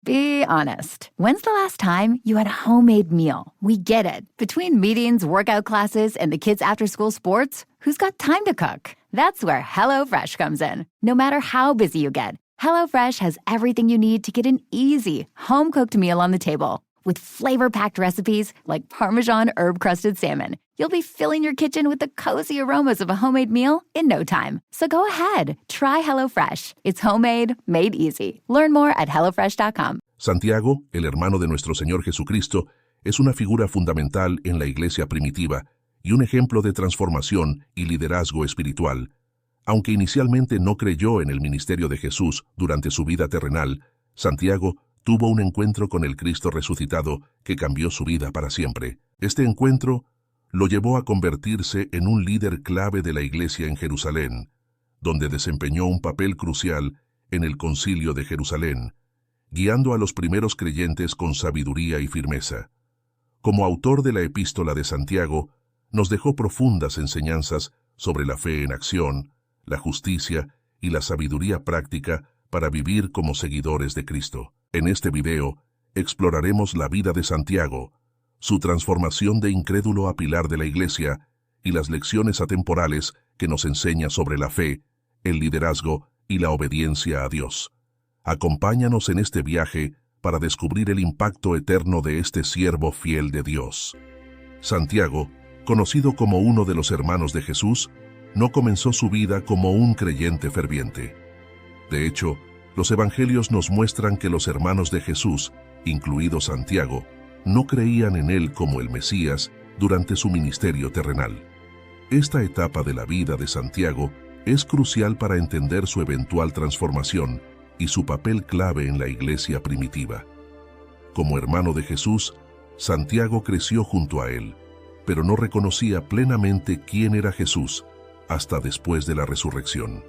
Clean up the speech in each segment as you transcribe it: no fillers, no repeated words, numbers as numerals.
Be honest. When's the last time you had a homemade meal? We get it. Between meetings, workout classes, and the kids' after-school sports, who's got time to cook? That's where HelloFresh comes in. No matter how busy you get, HelloFresh has everything you need to get an easy, home-cooked meal on the table. With flavor-packed recipes like Parmesan herb-crusted salmon, you'll be filling your kitchen with the cozy aromas of a homemade meal in no time. So go ahead, try HelloFresh. It's homemade, made easy. Learn more at HelloFresh.com. Santiago, el hermano de nuestro Señor Jesucristo, es una figura fundamental en la iglesia primitiva y un ejemplo de transformación y liderazgo espiritual. Aunque inicialmente no creyó en el ministerio de Jesús durante su vida terrenal, Santiago tuvo un encuentro con el Cristo resucitado que cambió su vida para siempre. Este encuentro lo llevó a convertirse en un líder clave de la iglesia en Jerusalén, donde desempeñó un papel crucial en el Concilio de Jerusalén, guiando a los primeros creyentes con sabiduría y firmeza. Como autor de la Epístola de Santiago, nos dejó profundas enseñanzas sobre la fe en acción, la justicia y la sabiduría práctica para vivir como seguidores de Cristo. En este video, exploraremos la vida de Santiago, su transformación de incrédulo a pilar de la iglesia y las lecciones atemporales que nos enseña sobre la fe, el liderazgo y la obediencia a Dios. Acompáñanos en este viaje para descubrir el impacto eterno de este siervo fiel de Dios. Santiago, conocido como uno de los hermanos de Jesús, no comenzó su vida como un creyente ferviente. De hecho, los evangelios nos muestran que los hermanos de Jesús, incluido Santiago, no creían en él como el Mesías durante su ministerio terrenal. Esta etapa de la vida de Santiago es crucial para entender su eventual transformación y su papel clave en la iglesia primitiva. Como hermano de Jesús, Santiago creció junto a él, pero no reconocía plenamente quién era Jesús hasta después de la resurrección.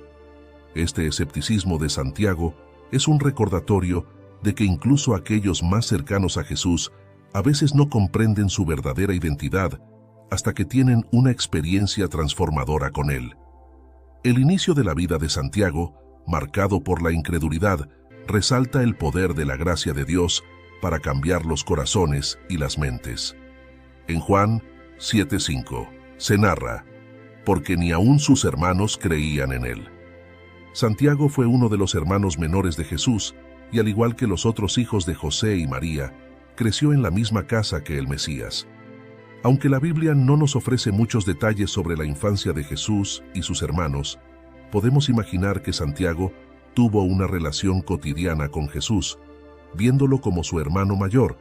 Este escepticismo de Santiago es un recordatorio de que incluso aquellos más cercanos a Jesús a veces no comprenden su verdadera identidad hasta que tienen una experiencia transformadora con él. El inicio de la vida de Santiago, marcado por la incredulidad, resalta el poder de la gracia de Dios para cambiar los corazones y las mentes. En Juan 7:5 se narra, porque ni aun sus hermanos creían en él. Santiago fue uno de los hermanos menores de Jesús y, al igual que los otros hijos de José y María, creció en la misma casa que el Mesías. Aunque la Biblia no nos ofrece muchos detalles sobre la infancia de Jesús y sus hermanos, podemos imaginar que Santiago tuvo una relación cotidiana con Jesús, viéndolo como su hermano mayor,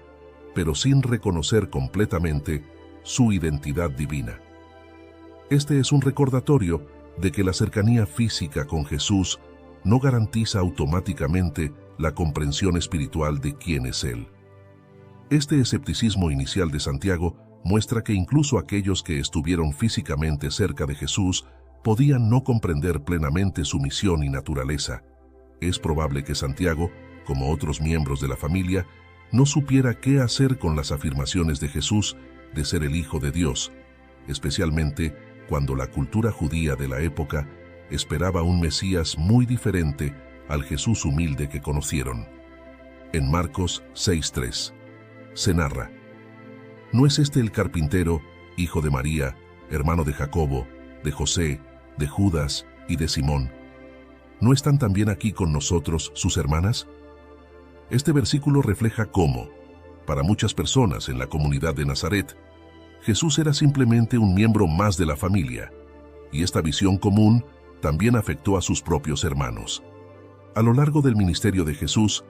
pero sin reconocer completamente su identidad divina. Este es un recordatorio de que la cercanía física con Jesús no garantiza automáticamente la comprensión espiritual de quién es Él. Este escepticismo inicial de Santiago muestra que incluso aquellos que estuvieron físicamente cerca de Jesús podían no comprender plenamente su misión y naturaleza. Es probable que Santiago, como otros miembros de la familia, no supiera qué hacer con las afirmaciones de Jesús de ser el Hijo de Dios, especialmente cuando la cultura judía de la época esperaba un Mesías muy diferente al Jesús humilde que conocieron. En Marcos 6:3 se narra, ¿no es este el carpintero, hijo de María, hermano de Jacobo, de José, de Judas y de Simón? ¿No están también aquí con nosotros sus hermanas? Este versículo refleja cómo, para muchas personas en la comunidad de Nazaret, Jesús era simplemente un miembro más de la familia, y esta visión común también afectó a sus propios hermanos. A lo largo del ministerio de Jesús,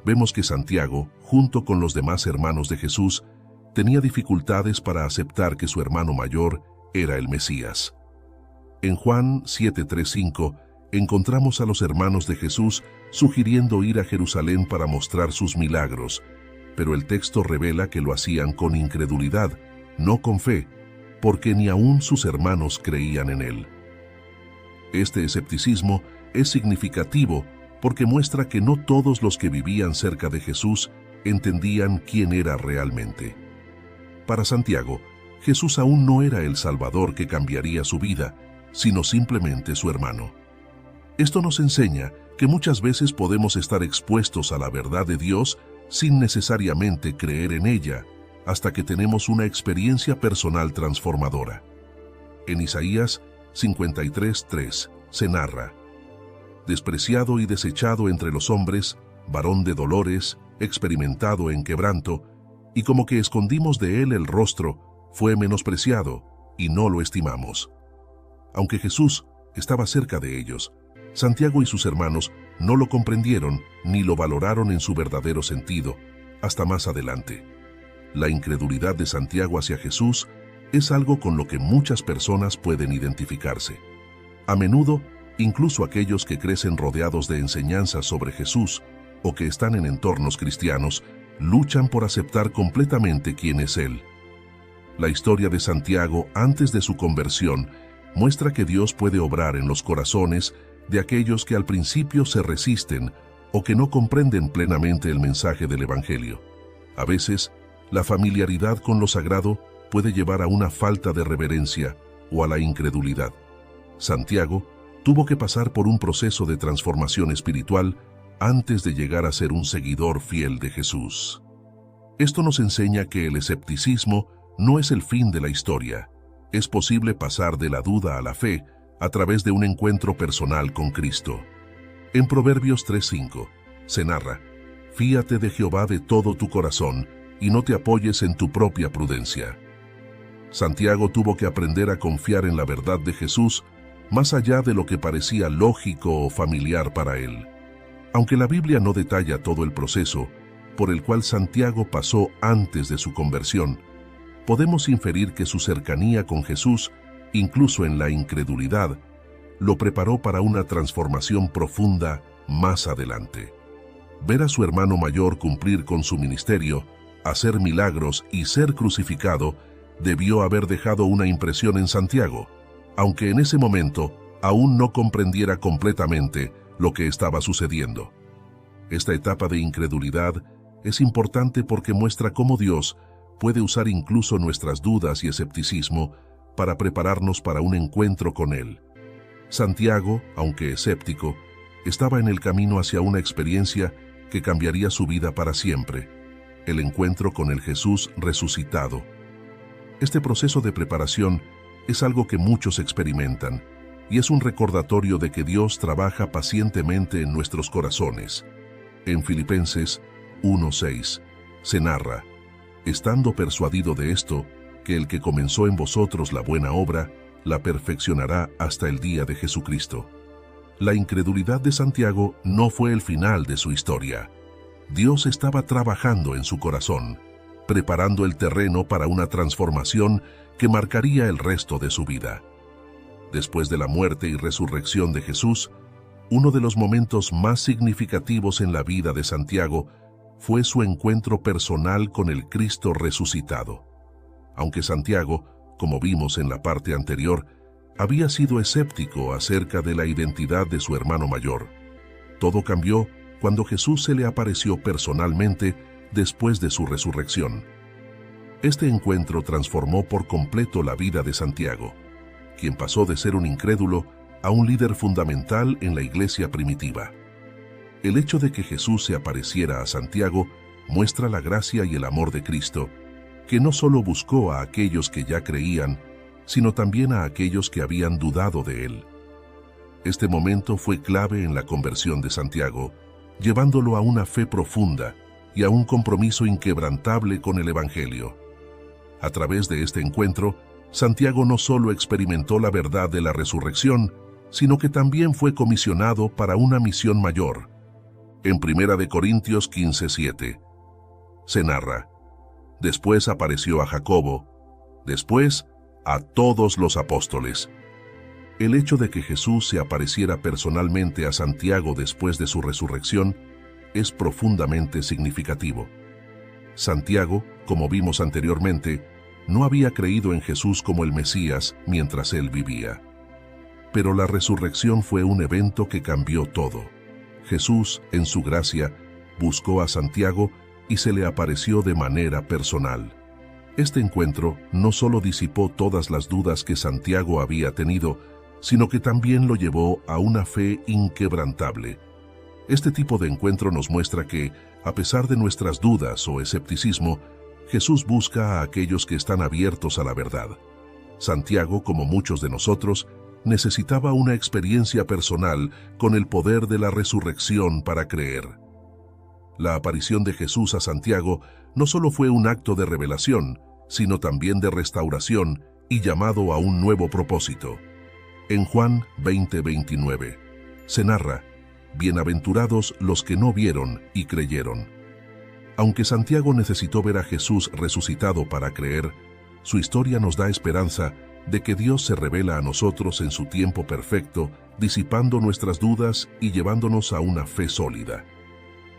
vemos que Santiago, junto con los demás hermanos de Jesús, tenía dificultades para aceptar que su hermano mayor era el Mesías. En Juan 7:3-5 encontramos a los hermanos de Jesús sugiriendo ir a Jerusalén para mostrar sus milagros, pero el texto revela que lo hacían con incredulidad, no con fe, porque ni aun sus hermanos creían en él. Este escepticismo es significativo porque muestra que no todos los que vivían cerca de Jesús entendían quién era realmente. Para Santiago, Jesús aún no era el Salvador que cambiaría su vida, sino simplemente su hermano. Esto nos enseña que muchas veces podemos estar expuestos a la verdad de Dios sin necesariamente creer en ella, hasta que tenemos una experiencia personal transformadora. En Isaías 53:3 se narra: despreciado y desechado entre los hombres, varón de dolores, experimentado en quebranto, y como que escondimos de él el rostro, fue menospreciado, y no lo estimamos. Aunque Jesús estaba cerca de ellos, Santiago y sus hermanos no lo comprendieron ni lo valoraron en su verdadero sentido, hasta más adelante. La incredulidad de Santiago hacia Jesús es algo con lo que muchas personas pueden identificarse. A menudo, incluso aquellos que crecen rodeados de enseñanzas sobre Jesús o que están en entornos cristianos, luchan por aceptar completamente quién es Él. La historia de Santiago antes de su conversión muestra que Dios puede obrar en los corazones de aquellos que al principio se resisten o que no comprenden plenamente el mensaje del Evangelio. A veces, la familiaridad con lo sagrado puede llevar a una falta de reverencia o a la incredulidad. Santiago tuvo que pasar por un proceso de transformación espiritual antes de llegar a ser un seguidor fiel de Jesús. Esto nos enseña que el escepticismo no es el fin de la historia. Es posible pasar de la duda a la fe a través de un encuentro personal con Cristo. En Proverbios 3:5 se narra: fíate de Jehová de todo tu corazón y no te apoyes en tu propia prudencia. Santiago tuvo que aprender a confiar en la verdad de Jesús más allá de lo que parecía lógico o familiar para él. Aunque la Biblia no detalla todo el proceso por el cual Santiago pasó antes de su conversión, podemos inferir que su cercanía con Jesús, incluso en la incredulidad, lo preparó para una transformación profunda más adelante. Ver a su hermano mayor cumplir con su ministerio, hacer milagros y ser crucificado debió haber dejado una impresión en Santiago, aunque en ese momento aún no comprendiera completamente lo que estaba sucediendo. Esta etapa de incredulidad es importante porque muestra cómo Dios puede usar incluso nuestras dudas y escepticismo para prepararnos para un encuentro con Él. Santiago, aunque escéptico, estaba en el camino hacia una experiencia que cambiaría su vida para siempre: el encuentro con el Jesús resucitado. Este proceso de preparación es algo que muchos experimentan, y es un recordatorio de que Dios trabaja pacientemente en nuestros corazones. En Filipenses 1:6 se narra: estando persuadido de esto, que el que comenzó en vosotros la buena obra, la perfeccionará hasta el día de Jesucristo. La incredulidad de Santiago no fue el final de su historia. Dios estaba trabajando en su corazón, preparando el terreno para una transformación que marcaría el resto de su vida. Después de la muerte y resurrección de Jesús, uno de los momentos más significativos en la vida de Santiago fue su encuentro personal con el Cristo resucitado. Aunque Santiago, como vimos en la parte anterior, había sido escéptico acerca de la identidad de su hermano mayor, todo cambió cuando Jesús se le apareció personalmente después de su resurrección. Este encuentro transformó por completo la vida de Santiago, quien pasó de ser un incrédulo a un líder fundamental en la iglesia primitiva. El hecho de que Jesús se apareciera a Santiago muestra la gracia y el amor de Cristo, que no solo buscó a aquellos que ya creían, sino también a aquellos que habían dudado de Él. Este momento fue clave en la conversión de Santiago, llevándolo a una fe profunda y a un compromiso inquebrantable con el Evangelio. A través de este encuentro, Santiago no solo experimentó la verdad de la resurrección, sino que también fue comisionado para una misión mayor. En 1 Corintios 15:7 se narra: después apareció a Jacobo, después a todos los apóstoles. El hecho de que Jesús se apareciera personalmente a Santiago después de su resurrección es profundamente significativo. Santiago, como vimos anteriormente, no había creído en Jesús como el Mesías mientras él vivía. Pero la resurrección fue un evento que cambió todo. Jesús, en su gracia, buscó a Santiago y se le apareció de manera personal. Este encuentro no solo disipó todas las dudas que Santiago había tenido, sino que también lo llevó a una fe inquebrantable. Este tipo de encuentro nos muestra que, A pesar de nuestras dudas o escepticismo, Jesús busca a aquellos que están abiertos a la verdad. Santiago, como muchos de nosotros, necesitaba una experiencia personal con el poder de la resurrección para creer. La aparición de Jesús a Santiago no solo fue un acto de revelación, sino también de restauración y llamado a un nuevo propósito. En Juan 20:29 se narra: «Bienaventurados los que no vieron y creyeron». Aunque Santiago necesitó ver a Jesús resucitado para creer, su historia nos da esperanza de que Dios se revela a nosotros en su tiempo perfecto, disipando nuestras dudas y llevándonos a una fe sólida.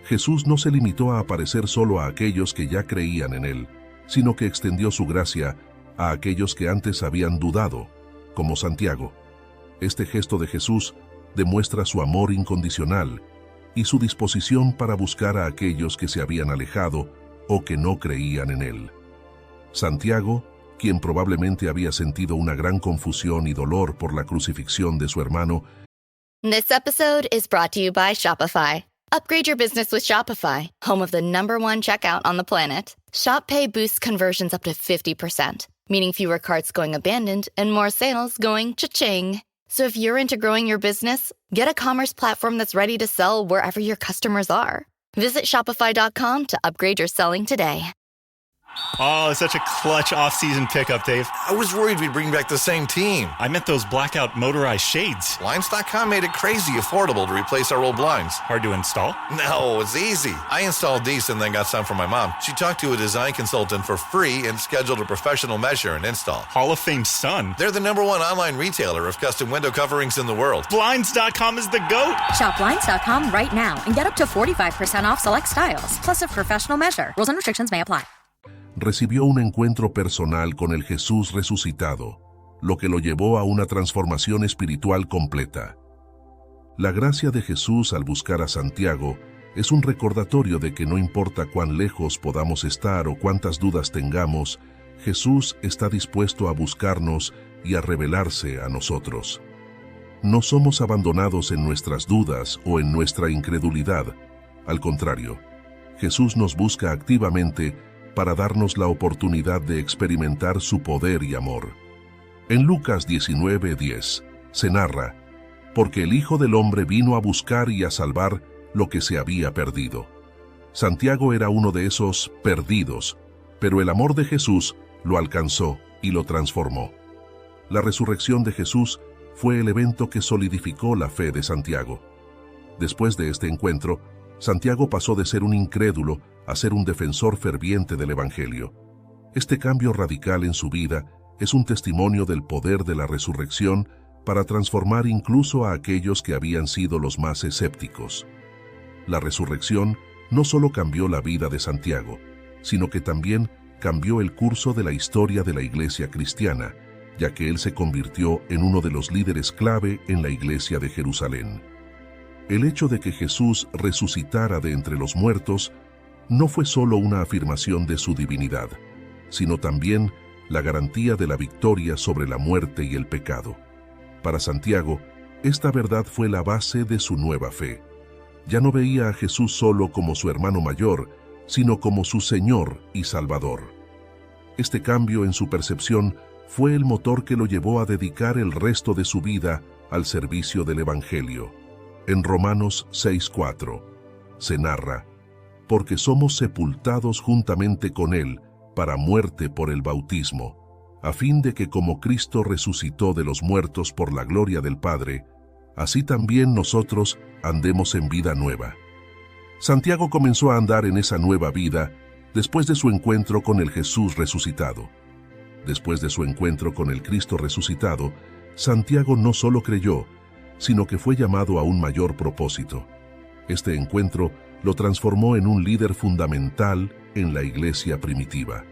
Jesús no se limitó a aparecer solo a aquellos que ya creían en Él, sino que extendió su gracia a aquellos que antes habían dudado, como Santiago. Este gesto de Jesús demuestra su amor incondicional y su disposición para buscar a aquellos que se habían alejado o que no creían en Él. Santiago, quien probablemente había sentido una gran confusión y dolor por la crucifixión de su hermano. This episode is brought to you by Shopify. Upgrade your business with Shopify, home of the #1 checkout on the planet. Shop Pay boosts conversions up to 50%, meaning fewer carts going abandoned and more sales going cha-ching. So if you're into growing your business, get a commerce platform that's ready to sell wherever your customers are. Visit Shopify.com to upgrade your selling today. Oh, it's such a clutch off-season pickup, Dave. I was worried we'd bring back the same team. I meant those blackout motorized shades. Blinds.com made it crazy affordable to replace our old blinds. Hard to install? No, it's easy. I installed these and then got some for my mom. She talked to a design consultant for free and scheduled a professional measure and install. Hall of Fame son. They're the #1 online retailer of custom window coverings in the world. Blinds.com is the GOAT. Shop Blinds.com right now and get up to 45% off select styles, plus a professional measure. Rules and restrictions may apply. Recibió un encuentro personal con el Jesús resucitado, lo que lo llevó a una transformación espiritual completa. La gracia de Jesús al buscar a Santiago es un recordatorio de que no importa cuán lejos podamos estar o cuántas dudas tengamos, Jesús está dispuesto a buscarnos y a revelarse a nosotros. No somos abandonados en nuestras dudas o en nuestra incredulidad. Al contrario, Jesús nos busca activamente para darnos la oportunidad de experimentar su poder y amor. En Lucas 19:10 se narra: «Porque el Hijo del Hombre vino a buscar y a salvar lo que se había perdido». Santiago era uno de esos perdidos, pero el amor de Jesús lo alcanzó y lo transformó. La resurrección de Jesús fue el evento que solidificó la fe de Santiago. Después de este encuentro, Santiago pasó de ser un incrédulo a ser un defensor ferviente del Evangelio. Este cambio radical en su vida es un testimonio del poder de la resurrección para transformar incluso a aquellos que habían sido los más escépticos. La resurrección no solo cambió la vida de Santiago, sino que también cambió el curso de la historia de la iglesia cristiana, ya que él se convirtió en uno de los líderes clave en la iglesia de Jerusalén. El hecho de que Jesús resucitara de entre los muertos no fue solo una afirmación de su divinidad, sino también la garantía de la victoria sobre la muerte y el pecado. Para Santiago, esta verdad fue la base de su nueva fe. Ya no veía a Jesús solo como su hermano mayor, sino como su Señor y Salvador. Este cambio en su percepción fue el motor que lo llevó a dedicar el resto de su vida al servicio del Evangelio. En Romanos 6:4 se narra: «Porque somos sepultados juntamente con Él para muerte por el bautismo, a fin de que como Cristo resucitó de los muertos por la gloria del Padre, así también nosotros andemos en vida nueva». Santiago comenzó a andar en esa nueva vida después de su encuentro con el Jesús resucitado. Después de su encuentro con el Cristo resucitado, Santiago no solo creyó, sino que fue llamado a un mayor propósito. Este encuentro lo transformó en un líder fundamental en la iglesia primitiva.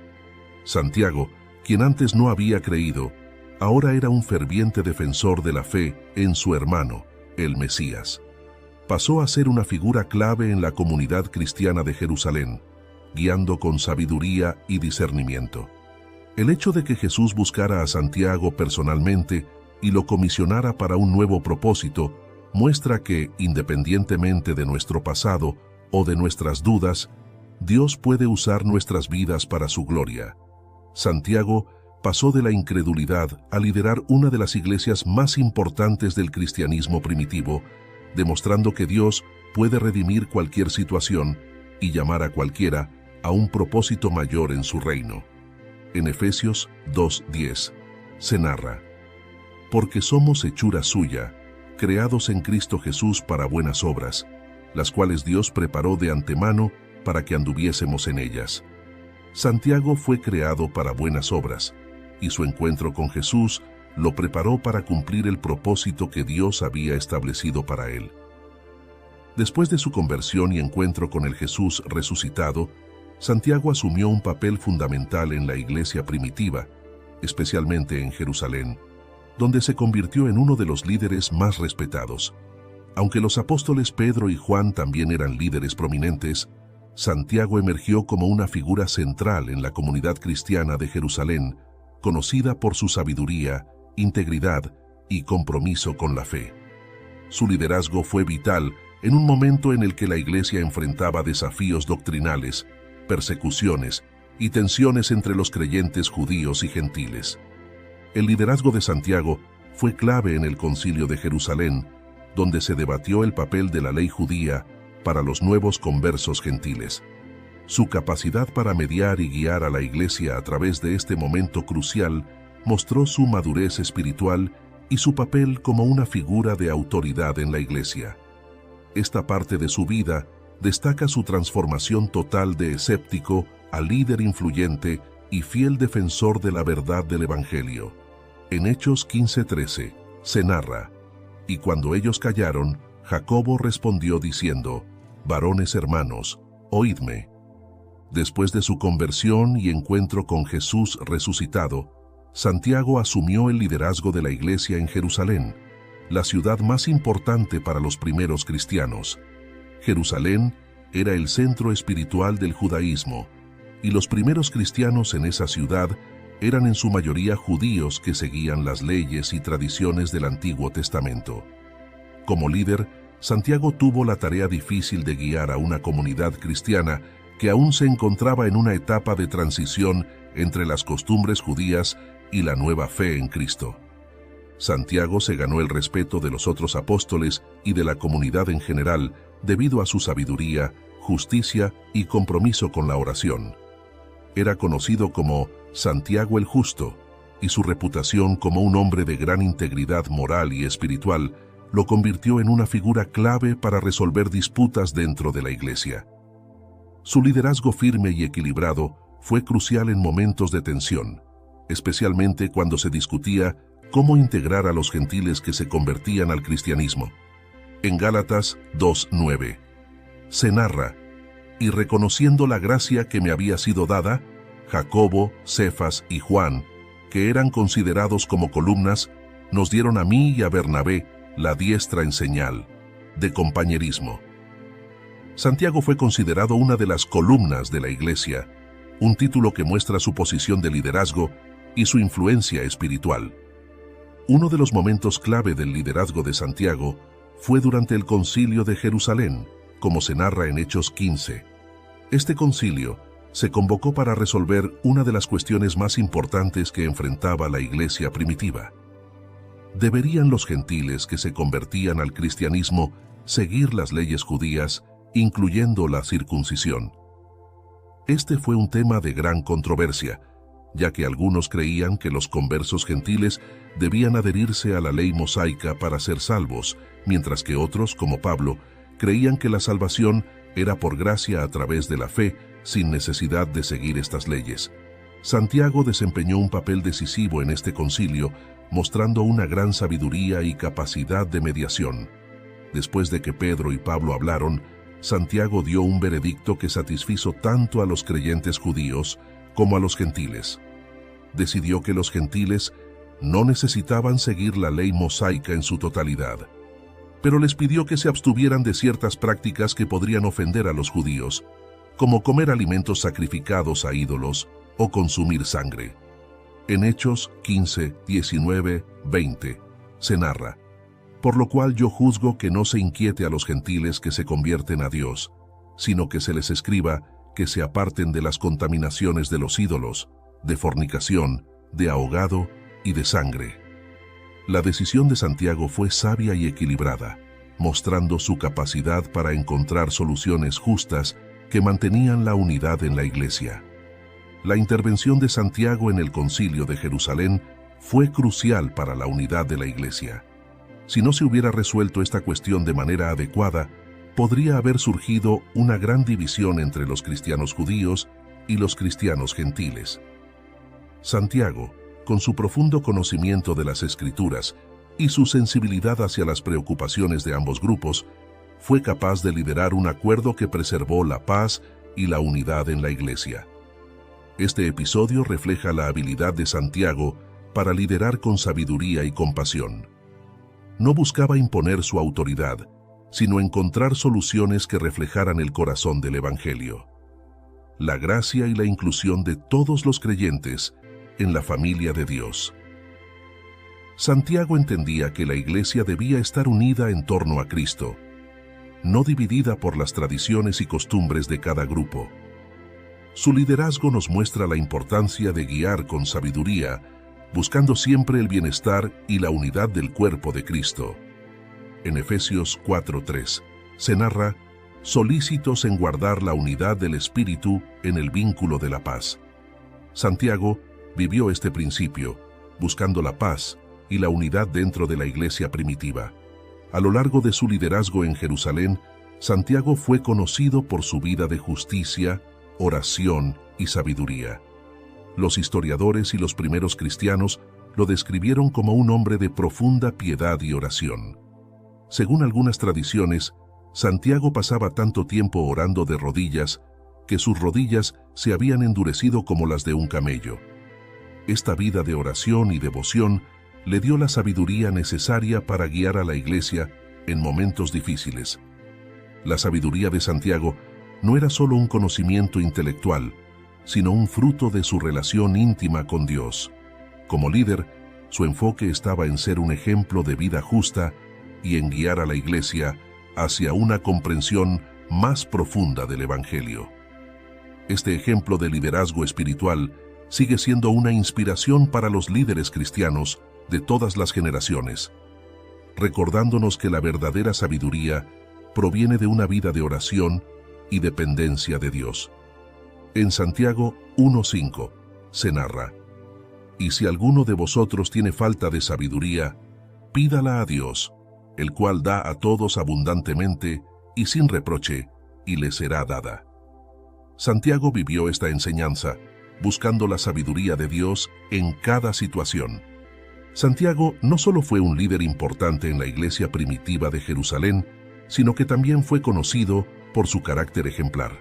Santiago, quien antes no había creído, ahora era un ferviente defensor de la fe en su hermano, el Mesías. Pasó a ser una figura clave en la comunidad cristiana de Jerusalén, guiando con sabiduría y discernimiento. El hecho de que Jesús buscara a Santiago personalmente y lo comisionara para un nuevo propósito muestra que, independientemente de nuestro pasado o de nuestras dudas, Dios puede usar nuestras vidas para su gloria. Santiago pasó de la incredulidad a liderar una de las iglesias más importantes del cristianismo primitivo, demostrando que Dios puede redimir cualquier situación y llamar a cualquiera a un propósito mayor en su reino. En Efesios 2:10 se narra: porque somos hechura suya, creados en Cristo Jesús para buenas obras, las cuales Dios preparó de antemano para que anduviésemos en ellas. Santiago fue creado para buenas obras, y su encuentro con Jesús lo preparó para cumplir el propósito que Dios había establecido para él. Después de su conversión y encuentro con el Jesús resucitado, Santiago asumió un papel fundamental en la iglesia primitiva, especialmente en Jerusalén, donde se convirtió en uno de los líderes más respetados. Aunque los apóstoles Pedro y Juan también eran líderes prominentes, Santiago emergió como una figura central en la comunidad cristiana de Jerusalén, conocida por su sabiduría, integridad y compromiso con la fe. Su liderazgo fue vital en un momento en el que la iglesia enfrentaba desafíos doctrinales, persecuciones y tensiones entre los creyentes judíos y gentiles. El liderazgo de Santiago fue clave en el Concilio de Jerusalén, donde se debatió el papel de la ley judía para los nuevos conversos gentiles. Su capacidad para mediar y guiar a la iglesia a través de este momento crucial mostró su madurez espiritual y su papel como una figura de autoridad en la iglesia. Esta parte de su vida destaca su transformación total de escéptico a líder influyente y fiel defensor de la verdad del Evangelio. En Hechos 15:13 se narra: y cuando ellos callaron, Jacobo respondió diciendo: varones hermanos, oídme. Después de su conversión y encuentro con Jesús resucitado, Santiago asumió el liderazgo de la iglesia en Jerusalén, la ciudad más importante para los primeros cristianos. Jerusalén era el centro espiritual del judaísmo, y los primeros cristianos en esa ciudad eran en su mayoría judíos que seguían las leyes y tradiciones del Antiguo Testamento. Como líder, Santiago tuvo la tarea difícil de guiar a una comunidad cristiana que aún se encontraba en una etapa de transición entre las costumbres judías y la nueva fe en Cristo. Santiago se ganó el respeto de los otros apóstoles y de la comunidad en general debido a su sabiduría, justicia y compromiso con la oración. Era conocido como Santiago el Justo, y su reputación como un hombre de gran integridad moral y espiritual lo convirtió en una figura clave para resolver disputas dentro de la iglesia. Su liderazgo firme y equilibrado fue crucial en momentos de tensión, especialmente cuando se discutía cómo integrar a los gentiles que se convertían al cristianismo. En Gálatas 2:9 se narra: y reconociendo la gracia que me había sido dada, Jacobo, Cefas y Juan, que eran considerados como columnas, nos dieron a mí y a Bernabé la diestra en señal de compañerismo. Santiago fue considerado una de las columnas de la iglesia, un título que muestra su posición de liderazgo y su influencia espiritual. Uno de los momentos clave del liderazgo de Santiago fue durante el Concilio de Jerusalén, como se narra en Hechos 15. Este concilio se convocó para resolver una de las cuestiones más importantes que enfrentaba la iglesia primitiva. ¿Deberían los gentiles que se convertían al cristianismo seguir las leyes judías, incluyendo la circuncisión? Este fue un tema de gran controversia, ya que algunos creían que los conversos gentiles debían adherirse a la ley mosaica para ser salvos, mientras que otros, como Pablo, creían que la salvación era por gracia a través de la fe, sin necesidad de seguir estas leyes. Santiago desempeñó un papel decisivo en este concilio, mostrando una gran sabiduría y capacidad de mediación. Después de que Pedro y Pablo hablaron, Santiago dio un veredicto que satisfizo tanto a los creyentes judíos como a los gentiles. Decidió que los gentiles no necesitaban seguir la ley mosaica en su totalidad, pero les pidió que se abstuvieran de ciertas prácticas que podrían ofender a los judíos, como comer alimentos sacrificados a ídolos o consumir sangre. En Hechos 15, 19, 20 se narra: por lo cual yo juzgo que no se inquiete a los gentiles que se convierten a Dios, sino que se les escriba que se aparten de las contaminaciones de los ídolos, de fornicación, de ahogado y de sangre. La decisión de Santiago fue sabia y equilibrada, mostrando su capacidad para encontrar soluciones justas que mantenían la unidad en la Iglesia. La intervención de Santiago en el Concilio de Jerusalén fue crucial para la unidad de la Iglesia. Si no se hubiera resuelto esta cuestión de manera adecuada, podría haber surgido una gran división entre los cristianos judíos y los cristianos gentiles. Santiago, con su profundo conocimiento de las Escrituras y su sensibilidad hacia las preocupaciones de ambos grupos, fue capaz de liderar un acuerdo que preservó la paz y la unidad en la Iglesia. Este episodio refleja la habilidad de Santiago para liderar con sabiduría y compasión. No buscaba imponer su autoridad, sino encontrar soluciones que reflejaran el corazón del Evangelio. La gracia y la inclusión de todos los creyentes en la familia de Dios. Santiago entendía que la Iglesia debía estar unida en torno a Cristo, no dividida por las tradiciones y costumbres de cada grupo. Su liderazgo nos muestra la importancia de guiar con sabiduría, buscando siempre el bienestar y la unidad del cuerpo de Cristo. En Efesios 4:3 se narra, solícitos en guardar la unidad del Espíritu en el vínculo de la paz. Santiago vivió este principio, buscando la paz y la unidad dentro de la Iglesia primitiva. A lo largo de su liderazgo en Jerusalén, Santiago fue conocido por su vida de justicia, oración y sabiduría. Los historiadores y los primeros cristianos lo describieron como un hombre de profunda piedad y oración. Según algunas tradiciones, Santiago pasaba tanto tiempo orando de rodillas que sus rodillas se habían endurecido como las de un camello. Esta vida de oración y devoción le dio la sabiduría necesaria para guiar a la Iglesia en momentos difíciles. La sabiduría de Santiago no era solo un conocimiento intelectual, sino un fruto de su relación íntima con Dios. Como líder, su enfoque estaba en ser un ejemplo de vida justa y en guiar a la Iglesia hacia una comprensión más profunda del Evangelio. Este ejemplo de liderazgo espiritual sigue siendo una inspiración para los líderes cristianos de todas las generaciones, recordándonos que la verdadera sabiduría proviene de una vida de oración y dependencia de Dios. En Santiago 1:5 se narra, «Y si alguno de vosotros tiene falta de sabiduría, pídala a Dios, el cual da a todos abundantemente y sin reproche, y le será dada». Santiago vivió esta enseñanza, buscando la sabiduría de Dios en cada situación. Santiago no solo fue un líder importante en la iglesia primitiva de Jerusalén, sino que también fue conocido por su carácter ejemplar.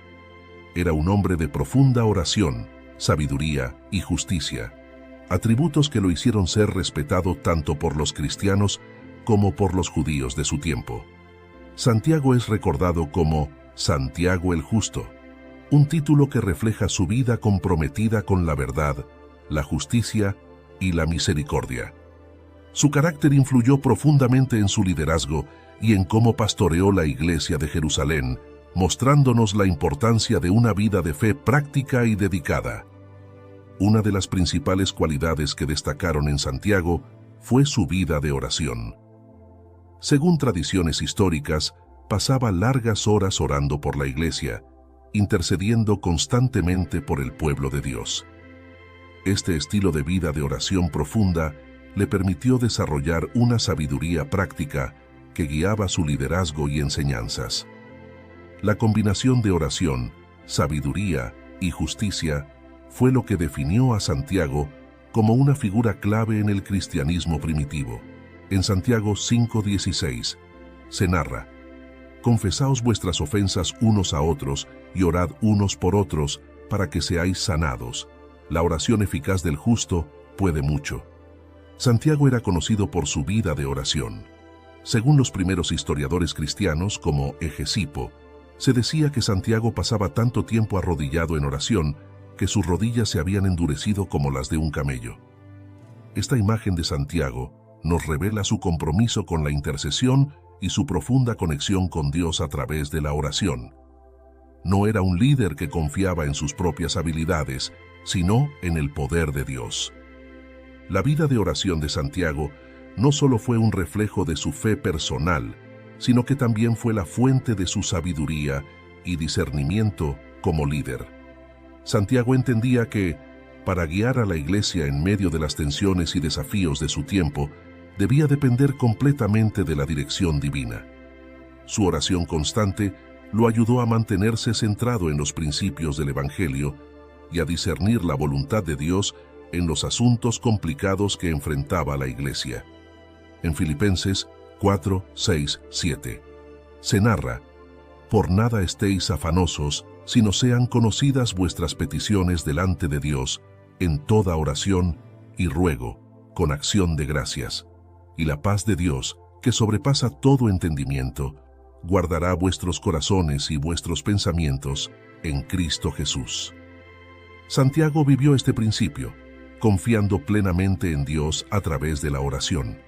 Era un hombre de profunda oración, sabiduría y justicia, atributos que lo hicieron ser respetado tanto por los cristianos como por los judíos de su tiempo. Santiago es recordado como Santiago el Justo, un título que refleja su vida comprometida con la verdad, la justicia y la misericordia. Su carácter influyó profundamente en su liderazgo y en cómo pastoreó la iglesia de Jerusalén, mostrándonos la importancia de una vida de fe práctica y dedicada. Una de las principales cualidades que destacaron en Santiago fue su vida de oración. Según tradiciones históricas, pasaba largas horas orando por la iglesia, intercediendo constantemente por el pueblo de Dios. Este estilo de vida de oración profunda le permitió desarrollar una sabiduría práctica que guiaba su liderazgo y enseñanzas. La combinación de oración, sabiduría y justicia fue lo que definió a Santiago como una figura clave en el cristianismo primitivo. En Santiago 5:16 se narra, «Confesaos vuestras ofensas unos a otros y orad unos por otros para que seáis sanados. La oración eficaz del justo puede mucho». Santiago era conocido por su vida de oración. Según los primeros historiadores cristianos, como Hegesipo, se decía que Santiago pasaba tanto tiempo arrodillado en oración que sus rodillas se habían endurecido como las de un camello. Esta imagen de Santiago nos revela su compromiso con la intercesión y su profunda conexión con Dios a través de la oración. no era un líder que confiaba en sus propias habilidades, sino en el poder de Dios. La vida de oración de Santiago no solo fue un reflejo de su fe personal, sino que también fue la fuente de su sabiduría y discernimiento como líder. Santiago entendía que, para guiar a la iglesia en medio de las tensiones y desafíos de su tiempo, debía depender completamente de la dirección divina. Su oración constante lo ayudó a mantenerse centrado en los principios del Evangelio y a discernir la voluntad de Dios en los asuntos complicados que enfrentaba la iglesia. En Filipenses 4, 6, 7 se narra: «Por nada estéis afanosos, sino sean conocidas vuestras peticiones delante de Dios, en toda oración y ruego, con acción de gracias. Y la paz de Dios, que sobrepasa todo entendimiento, guardará vuestros corazones y vuestros pensamientos en Cristo Jesús». Santiago vivió este principio, confiando plenamente en Dios a través de la oración.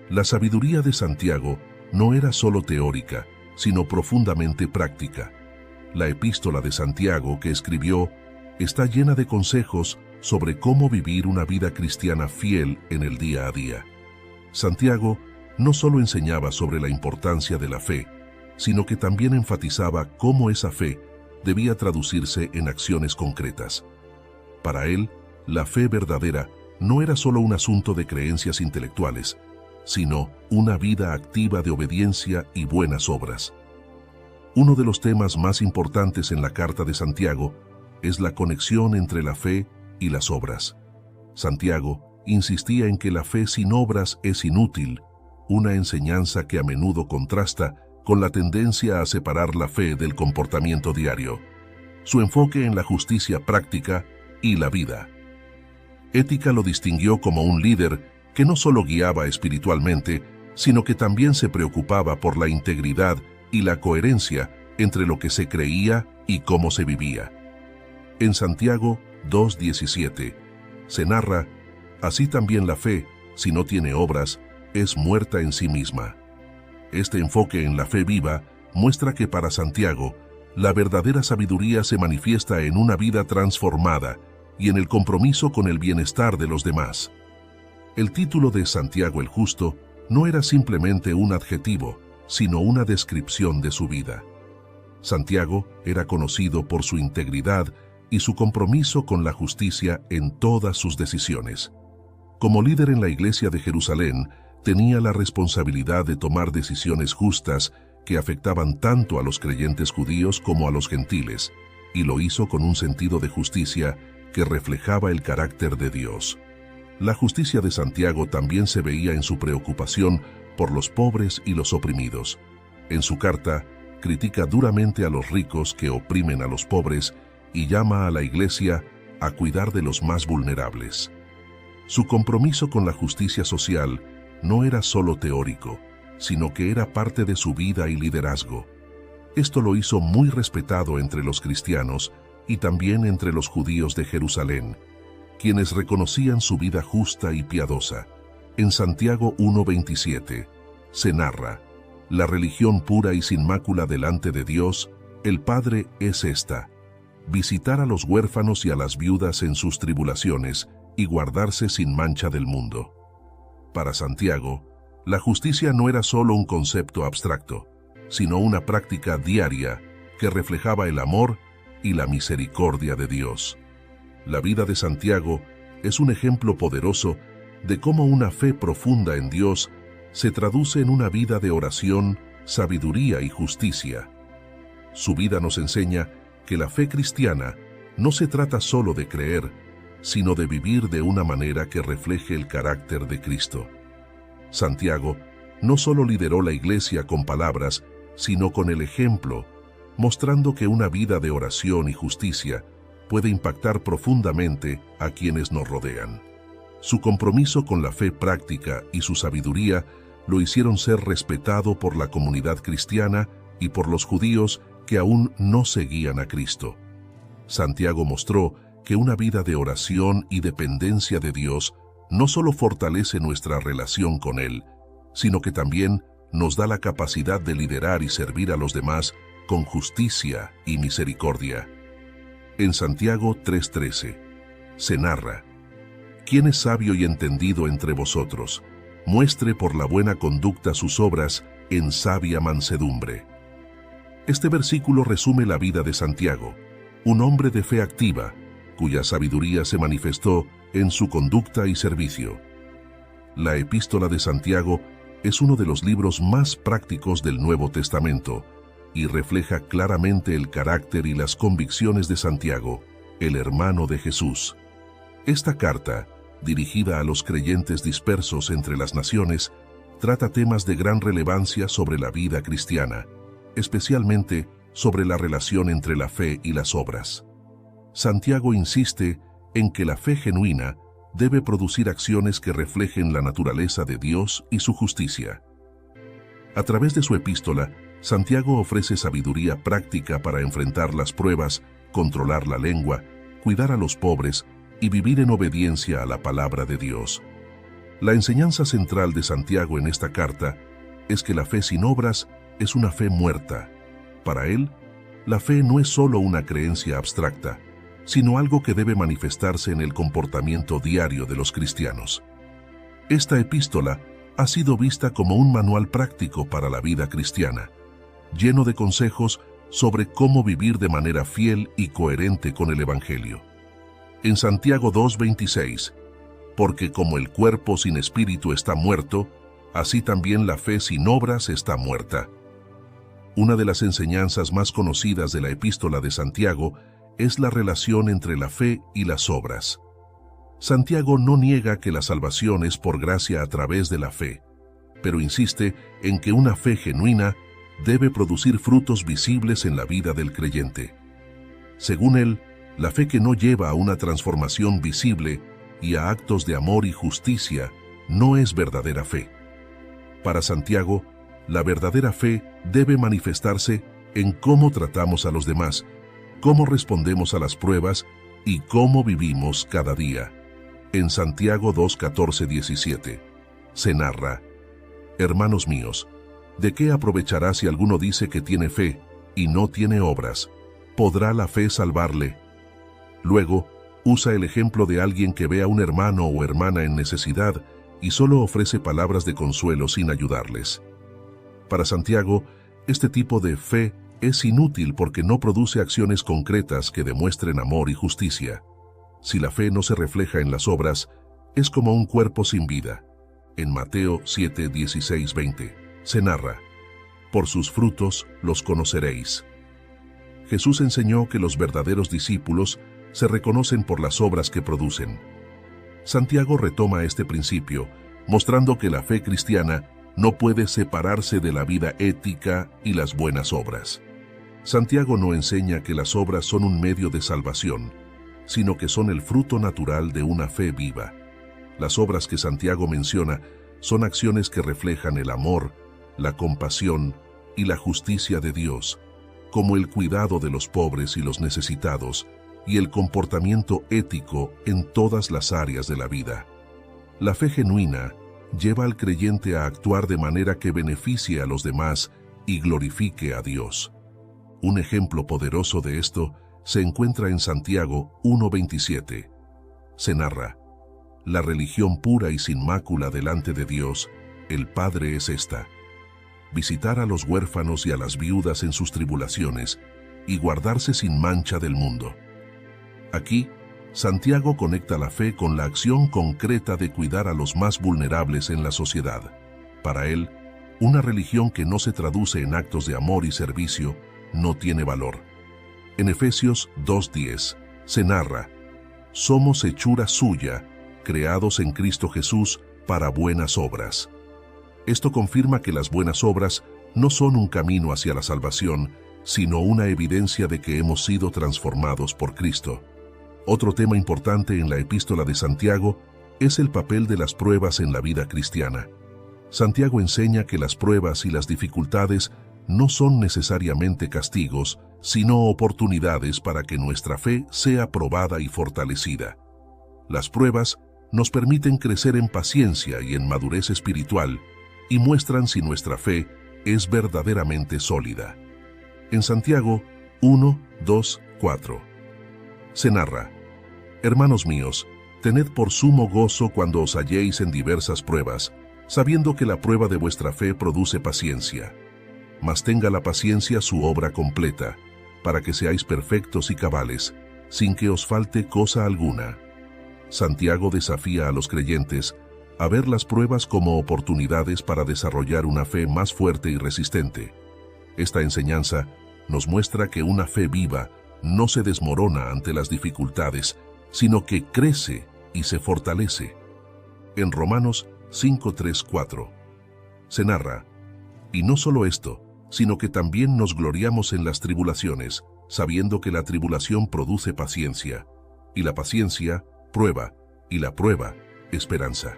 La sabiduría de Santiago no era solo teórica, sino profundamente práctica. La epístola de Santiago que escribió está llena de consejos sobre cómo vivir una vida cristiana fiel en el día a día. Santiago no solo enseñaba sobre la importancia de la fe, sino que también enfatizaba cómo esa fe debía traducirse en acciones concretas. Para él, la fe verdadera no era solo un asunto de creencias intelectuales, sino una vida activa de obediencia y buenas obras. Uno de los temas más importantes en la carta de Santiago es la conexión entre la fe y las obras. Santiago insistía en que la fe sin obras es inútil, una enseñanza que a menudo contrasta con la tendencia a separar la fe del comportamiento diario. Su enfoque en la justicia práctica y la vida ética lo distinguió como un líder que no solo guiaba espiritualmente, sino que también se preocupaba por la integridad y la coherencia entre lo que se creía y cómo se vivía. En Santiago 2:17 se narra: «Así también la fe, si no tiene obras, es muerta en sí misma». Este enfoque en la fe viva muestra que para Santiago, la verdadera sabiduría se manifiesta en una vida transformada y en el compromiso con el bienestar de los demás. El título de Santiago el Justo no era simplemente un adjetivo, sino una descripción de su vida. Santiago era conocido por su integridad y su compromiso con la justicia en todas sus decisiones. Como líder en la iglesia de Jerusalén, tenía la responsabilidad de tomar decisiones justas que afectaban tanto a los creyentes judíos como a los gentiles, y lo hizo con un sentido de justicia que reflejaba el carácter de Dios. La justicia de Santiago también se veía en su preocupación por los pobres y los oprimidos. En su carta, critica duramente a los ricos que oprimen a los pobres y llama a la iglesia a cuidar de los más vulnerables. Su compromiso con la justicia social no era solo teórico, sino que era parte de su vida y liderazgo. Esto lo hizo muy respetado entre los cristianos y también entre los judíos de Jerusalén, quienes reconocían su vida justa y piadosa. En Santiago 1:27 se narra: «La religión pura y sin mácula delante de Dios, el Padre, es esta: visitar a los huérfanos y a las viudas en sus tribulaciones y guardarse sin mancha del mundo». Para Santiago, la justicia no era solo un concepto abstracto, sino una práctica diaria que reflejaba el amor y la misericordia de Dios. La vida de Santiago es un ejemplo poderoso de cómo una fe profunda en Dios se traduce en una vida de oración, sabiduría y justicia. Su vida nos enseña que la fe cristiana no se trata solo de creer, sino de vivir de una manera que refleje el carácter de Cristo. Santiago no solo lideró la iglesia con palabras, sino con el ejemplo, mostrando que una vida de oración y justicia puede impactar profundamente a quienes nos rodean. Su compromiso con la fe práctica y su sabiduría lo hicieron ser respetado por la comunidad cristiana y por los judíos que aún no seguían a Cristo. Santiago mostró que una vida de oración y dependencia de Dios no solo fortalece nuestra relación con Él, sino que también nos da la capacidad de liderar y servir a los demás con justicia y misericordia. En Santiago 3:13 se narra: ¿Quién es sabio y entendido entre vosotros? Muestre por la buena conducta sus obras en sabia mansedumbre. Este versículo resume la vida de Santiago, un hombre de fe activa, cuya sabiduría se manifestó en su conducta y servicio. La Epístola de Santiago es uno de los libros más prácticos del Nuevo Testamento y refleja claramente el carácter y las convicciones de Santiago, el hermano de Jesús. Esta carta, dirigida a los creyentes dispersos entre las naciones, trata temas de gran relevancia sobre la vida cristiana, especialmente sobre la relación entre la fe y las obras. Santiago insiste en que la fe genuina debe producir acciones que reflejen la naturaleza de Dios y su justicia. A través de su epístola, Santiago ofrece sabiduría práctica para enfrentar las pruebas, controlar la lengua, cuidar a los pobres y vivir en obediencia a la palabra de Dios. La enseñanza central de Santiago en esta carta es que la fe sin obras es una fe muerta. Para él, la fe no es solo una creencia abstracta, sino algo que debe manifestarse en el comportamiento diario de los cristianos. Esta epístola ha sido vista como un manual práctico para la vida cristiana, lleno de consejos sobre cómo vivir de manera fiel y coherente con el Evangelio. En Santiago 2:26, porque como el cuerpo sin espíritu está muerto, así también la fe sin obras está muerta. Una de las enseñanzas más conocidas de la Epístola de Santiago es la relación entre la fe y las obras. Santiago no niega que la salvación es por gracia a través de la fe, pero insiste en que una fe genuina debe producir frutos visibles en la vida del creyente. Según él, la fe que no lleva a una transformación visible y a actos de amor y justicia no es verdadera fe. Para Santiago, la verdadera fe debe manifestarse en cómo tratamos a los demás, cómo respondemos a las pruebas y cómo vivimos cada día. En Santiago 2:14-17 se narra: Hermanos míos, ¿de qué aprovechará si alguno dice que tiene fe y no tiene obras? ¿Podrá la fe salvarle? Luego, usa el ejemplo de alguien que ve a un hermano o hermana en necesidad y solo ofrece palabras de consuelo sin ayudarles. Para Santiago, este tipo de fe es inútil porque no produce acciones concretas que demuestren amor y justicia. Si la fe no se refleja en las obras, es como un cuerpo sin vida. En Mateo 7:16-20 se narra: por sus frutos los conoceréis. Jesús enseñó que los verdaderos discípulos se reconocen por las obras que producen. Santiago retoma este principio, mostrando que la fe cristiana no puede separarse de la vida ética y las buenas obras. Santiago no enseña que las obras son un medio de salvación, sino que son el fruto natural de una fe viva. Las obras que Santiago menciona son acciones que reflejan el amor, la compasión y la justicia de Dios, como el cuidado de los pobres y los necesitados, y el comportamiento ético en todas las áreas de la vida. La fe genuina lleva al creyente a actuar de manera que beneficie a los demás y glorifique a Dios. Un ejemplo poderoso de esto se encuentra en Santiago 1:27. Se narra: la religión pura y sin mácula delante de Dios, el Padre, es esta: visitar a los huérfanos y a las viudas en sus tribulaciones y guardarse sin mancha del mundo. Aquí, Santiago conecta la fe con la acción concreta de cuidar a los más vulnerables en la sociedad. Para él, una religión que no se traduce en actos de amor y servicio no tiene valor. En Efesios 2:10 se narra: somos hechura suya, creados en Cristo Jesús para buenas obras. Esto confirma que las buenas obras no son un camino hacia la salvación, sino una evidencia de que hemos sido transformados por Cristo. Otro tema importante en la Epístola de Santiago es el papel de las pruebas en la vida cristiana. Santiago enseña que las pruebas y las dificultades no son necesariamente castigos, sino oportunidades para que nuestra fe sea probada y fortalecida. Las pruebas nos permiten crecer en paciencia y en madurez espiritual y muestran si nuestra fe es verdaderamente sólida. En Santiago 1, 2, 4. Se narra: Hermanos míos, tened por sumo gozo cuando os halléis en diversas pruebas, sabiendo que la prueba de vuestra fe produce paciencia. Mas tenga la paciencia su obra completa, para que seáis perfectos y cabales, sin que os falte cosa alguna. Santiago desafía a los creyentes a ver las pruebas como oportunidades para desarrollar una fe más fuerte y resistente. Esta enseñanza nos muestra que una fe viva no se desmorona ante las dificultades, sino que crece y se fortalece. En Romanos 5, 3, 4 se narra: y no solo esto, sino que también nos gloriamos en las tribulaciones, sabiendo que la tribulación produce paciencia, y la paciencia, prueba, y la prueba, esperanza.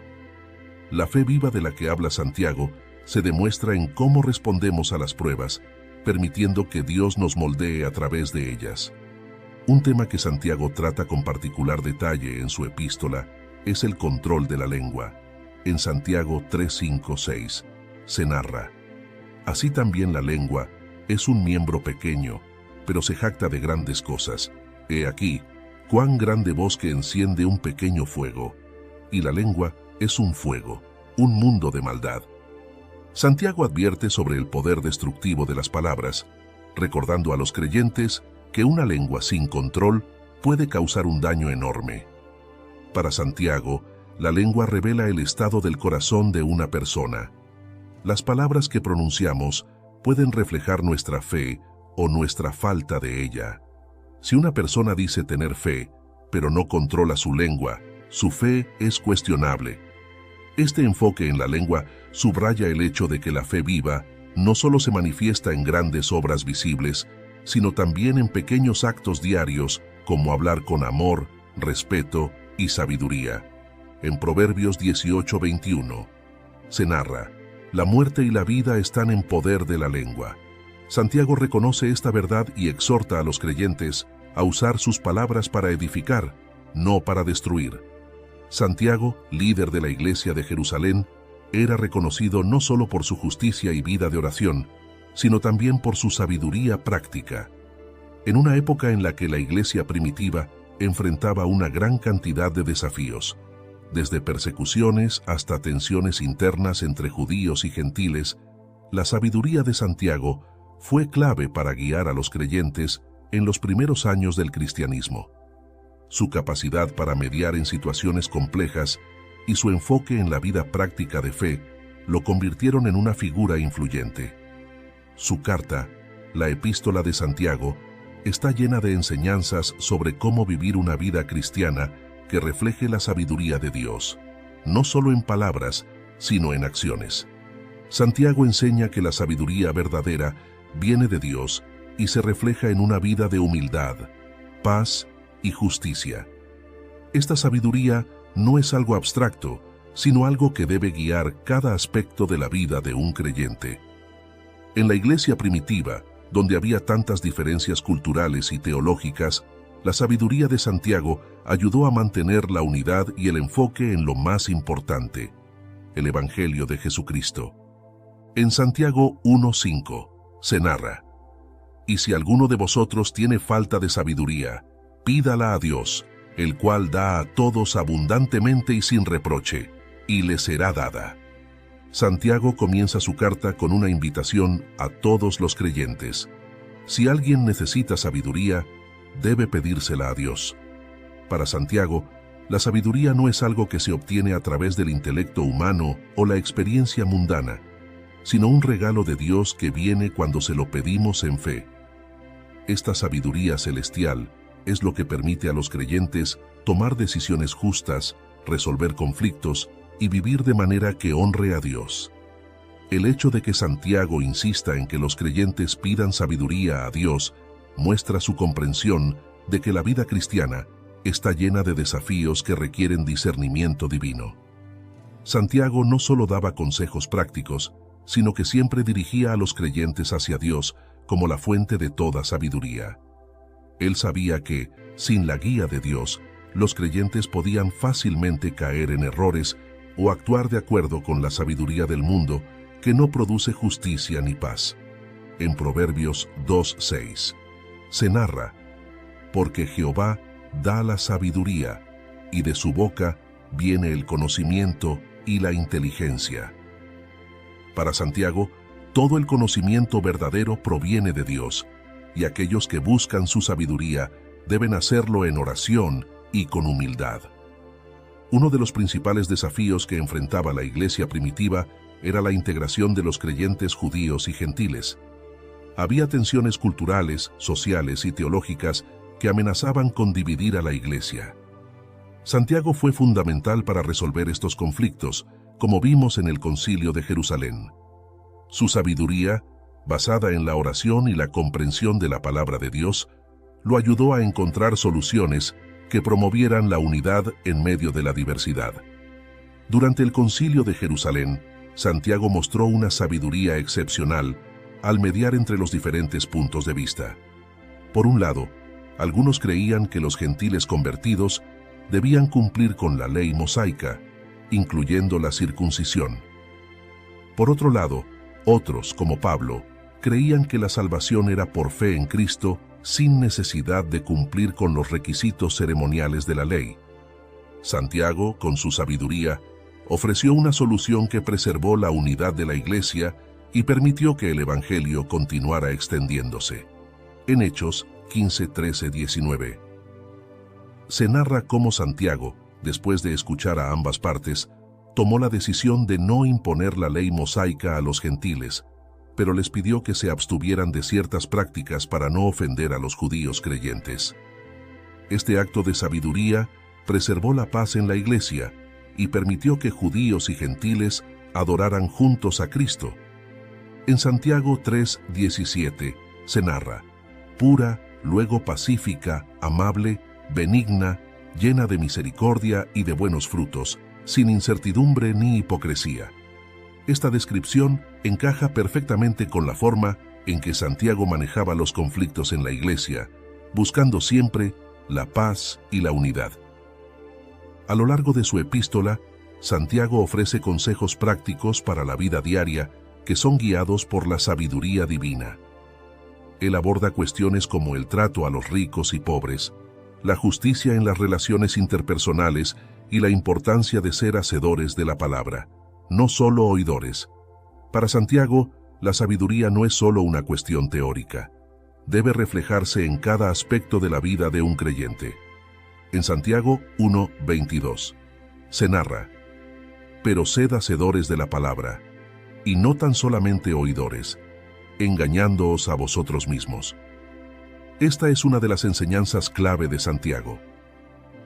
La fe viva de la que habla Santiago se demuestra en cómo respondemos a las pruebas, permitiendo que Dios nos moldee a través de ellas. Un tema que Santiago trata con particular detalle en su epístola es el control de la lengua. En Santiago 3, 5, 6 se narra: así también la lengua es un miembro pequeño, pero se jacta de grandes cosas. He aquí, cuán grande bosque enciende un pequeño fuego, y la lengua es un fuego, un mundo de maldad. Santiago advierte sobre el poder destructivo de las palabras, recordando a los creyentes que una lengua sin control puede causar un daño enorme. Para Santiago, la lengua revela el estado del corazón de una persona. Las palabras que pronunciamos pueden reflejar nuestra fe o nuestra falta de ella. Si una persona dice tener fe, pero no controla su lengua, su fe es cuestionable. Este enfoque en la lengua subraya el hecho de que la fe viva no solo se manifiesta en grandes obras visibles, sino también en pequeños actos diarios como hablar con amor, respeto y sabiduría. En Proverbios 18, 21 se narra: la muerte y la vida están en poder de la lengua. Santiago reconoce esta verdad y exhorta a los creyentes a usar sus palabras para edificar, no para destruir. Santiago, líder de la iglesia de Jerusalén, era reconocido no solo por su justicia y vida de oración, sino también por su sabiduría práctica. En una época en la que la iglesia primitiva enfrentaba una gran cantidad de desafíos, desde persecuciones hasta tensiones internas entre judíos y gentiles, la sabiduría de Santiago fue clave para guiar a los creyentes en los primeros años del cristianismo. Su capacidad para mediar en situaciones complejas y su enfoque en la vida práctica de fe lo convirtieron en una figura influyente. Su carta, la Epístola de Santiago, está llena de enseñanzas sobre cómo vivir una vida cristiana que refleje la sabiduría de Dios, no solo en palabras, sino en acciones. Santiago enseña que la sabiduría verdadera viene de Dios y se refleja en una vida de humildad, paz y justicia. Esta sabiduría no es algo abstracto, sino algo que debe guiar cada aspecto de la vida de un creyente. En la iglesia primitiva, donde había tantas diferencias culturales y teológicas, la sabiduría de Santiago ayudó a mantener la unidad y el enfoque en lo más importante, el Evangelio de Jesucristo. En Santiago 1:5 se narra: y si alguno de vosotros tiene falta de sabiduría, pídala a Dios, el cual da a todos abundantemente y sin reproche, y le será dada. Santiago comienza su carta con una invitación a todos los creyentes. Si alguien necesita sabiduría, debe pedírsela a Dios. Para Santiago, la sabiduría no es algo que se obtiene a través del intelecto humano o la experiencia mundana, sino un regalo de Dios que viene cuando se lo pedimos en fe. Esta sabiduría celestial es lo que permite a los creyentes tomar decisiones justas, resolver conflictos y vivir de manera que honre a Dios. El hecho de que Santiago insista en que los creyentes pidan sabiduría a Dios muestra su comprensión de que la vida cristiana está llena de desafíos que requieren discernimiento divino. Santiago no solo daba consejos prácticos, sino que siempre dirigía a los creyentes hacia Dios como la fuente de toda sabiduría. Él sabía que, sin la guía de Dios, los creyentes podían fácilmente caer en errores o actuar de acuerdo con la sabiduría del mundo que no produce justicia ni paz. en Proverbios 2:6. Se narra: porque Jehová da la sabiduría, y de su boca viene el conocimiento y la inteligencia. Para Santiago, todo el conocimiento verdadero proviene de Dios, y aquellos que buscan su sabiduría deben hacerlo en oración y con humildad. Uno de los principales desafíos que enfrentaba la iglesia primitiva era la integración de los creyentes judíos y gentiles. Había tensiones culturales, sociales y teológicas que amenazaban con dividir a la iglesia. Santiago fue fundamental para resolver estos conflictos, como vimos en el Concilio de Jerusalén. Su sabiduría, basada en la oración y la comprensión de la palabra de Dios, lo ayudó a encontrar soluciones que promovieran la unidad en medio de la diversidad. Durante el Concilio de Jerusalén, Santiago mostró una sabiduría excepcional al mediar entre los diferentes puntos de vista. Por un lado, algunos creían que los gentiles convertidos debían cumplir con la ley mosaica, incluyendo la circuncisión. Por otro lado, otros, como Pablo, creían que la salvación era por fe en Cristo sin necesidad de cumplir con los requisitos ceremoniales de la ley. Santiago, con su sabiduría, ofreció una solución que preservó la unidad de la iglesia y permitió que el evangelio continuara extendiéndose. En Hechos 15, 13, 19. Se narra cómo Santiago, después de escuchar a ambas partes, tomó la decisión de no imponer la ley mosaica a los gentiles, pero les pidió que se abstuvieran de ciertas prácticas para no ofender a los judíos creyentes. Este acto de sabiduría preservó la paz en la iglesia y permitió que judíos y gentiles adoraran juntos a Cristo. En Santiago 3:17 se narra: pura, luego pacífica, amable, benigna, llena de misericordia y de buenos frutos, sin incertidumbre ni hipocresía. Esta descripción encaja perfectamente con la forma en que Santiago manejaba los conflictos en la iglesia, buscando siempre la paz y la unidad. A lo largo de su epístola, Santiago ofrece consejos prácticos para la vida diaria que son guiados por la sabiduría divina. Él aborda cuestiones como el trato a los ricos y pobres, la justicia en las relaciones interpersonales y la importancia de ser hacedores de la palabra, no solo oidores. Para Santiago, la sabiduría no es solo una cuestión teórica. Debe reflejarse en cada aspecto de la vida de un creyente. En Santiago 1:22 se narra: pero sed hacedores de la palabra, y no tan solamente oidores, engañándoos a vosotros mismos. Esta es una de las enseñanzas clave de Santiago.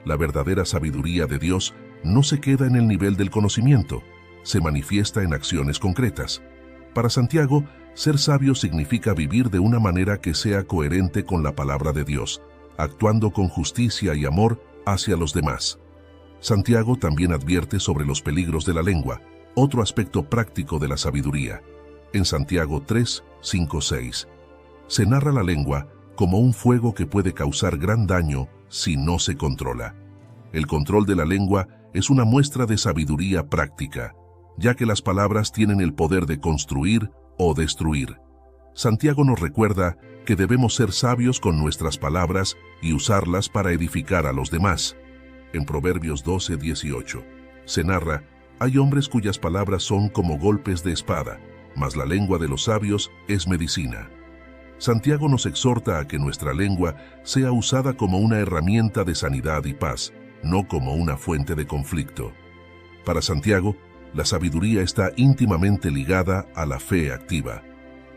La verdadera sabiduría de Dios no se queda en el nivel del conocimiento, se manifiesta en acciones concretas. Para Santiago, ser sabio significa vivir de una manera que sea coherente con la palabra de Dios, actuando con justicia y amor hacia los demás. Santiago también advierte sobre los peligros de la lengua, otro aspecto práctico de la sabiduría. En Santiago 3:5-6 se narra la lengua como un fuego que puede causar gran daño si no se controla. El control de la lengua es una muestra de sabiduría práctica, ya que las palabras tienen el poder de construir o destruir. Santiago nos recuerda que debemos ser sabios con nuestras palabras y usarlas para edificar a los demás. En Proverbios 12:18 se narra: hay hombres cuyas palabras son como golpes de espada, mas la lengua de los sabios es medicina. Santiago nos exhorta a que nuestra lengua sea usada como una herramienta de sanidad y paz, no como una fuente de conflicto. Para Santiago, la sabiduría está íntimamente ligada a la fe activa.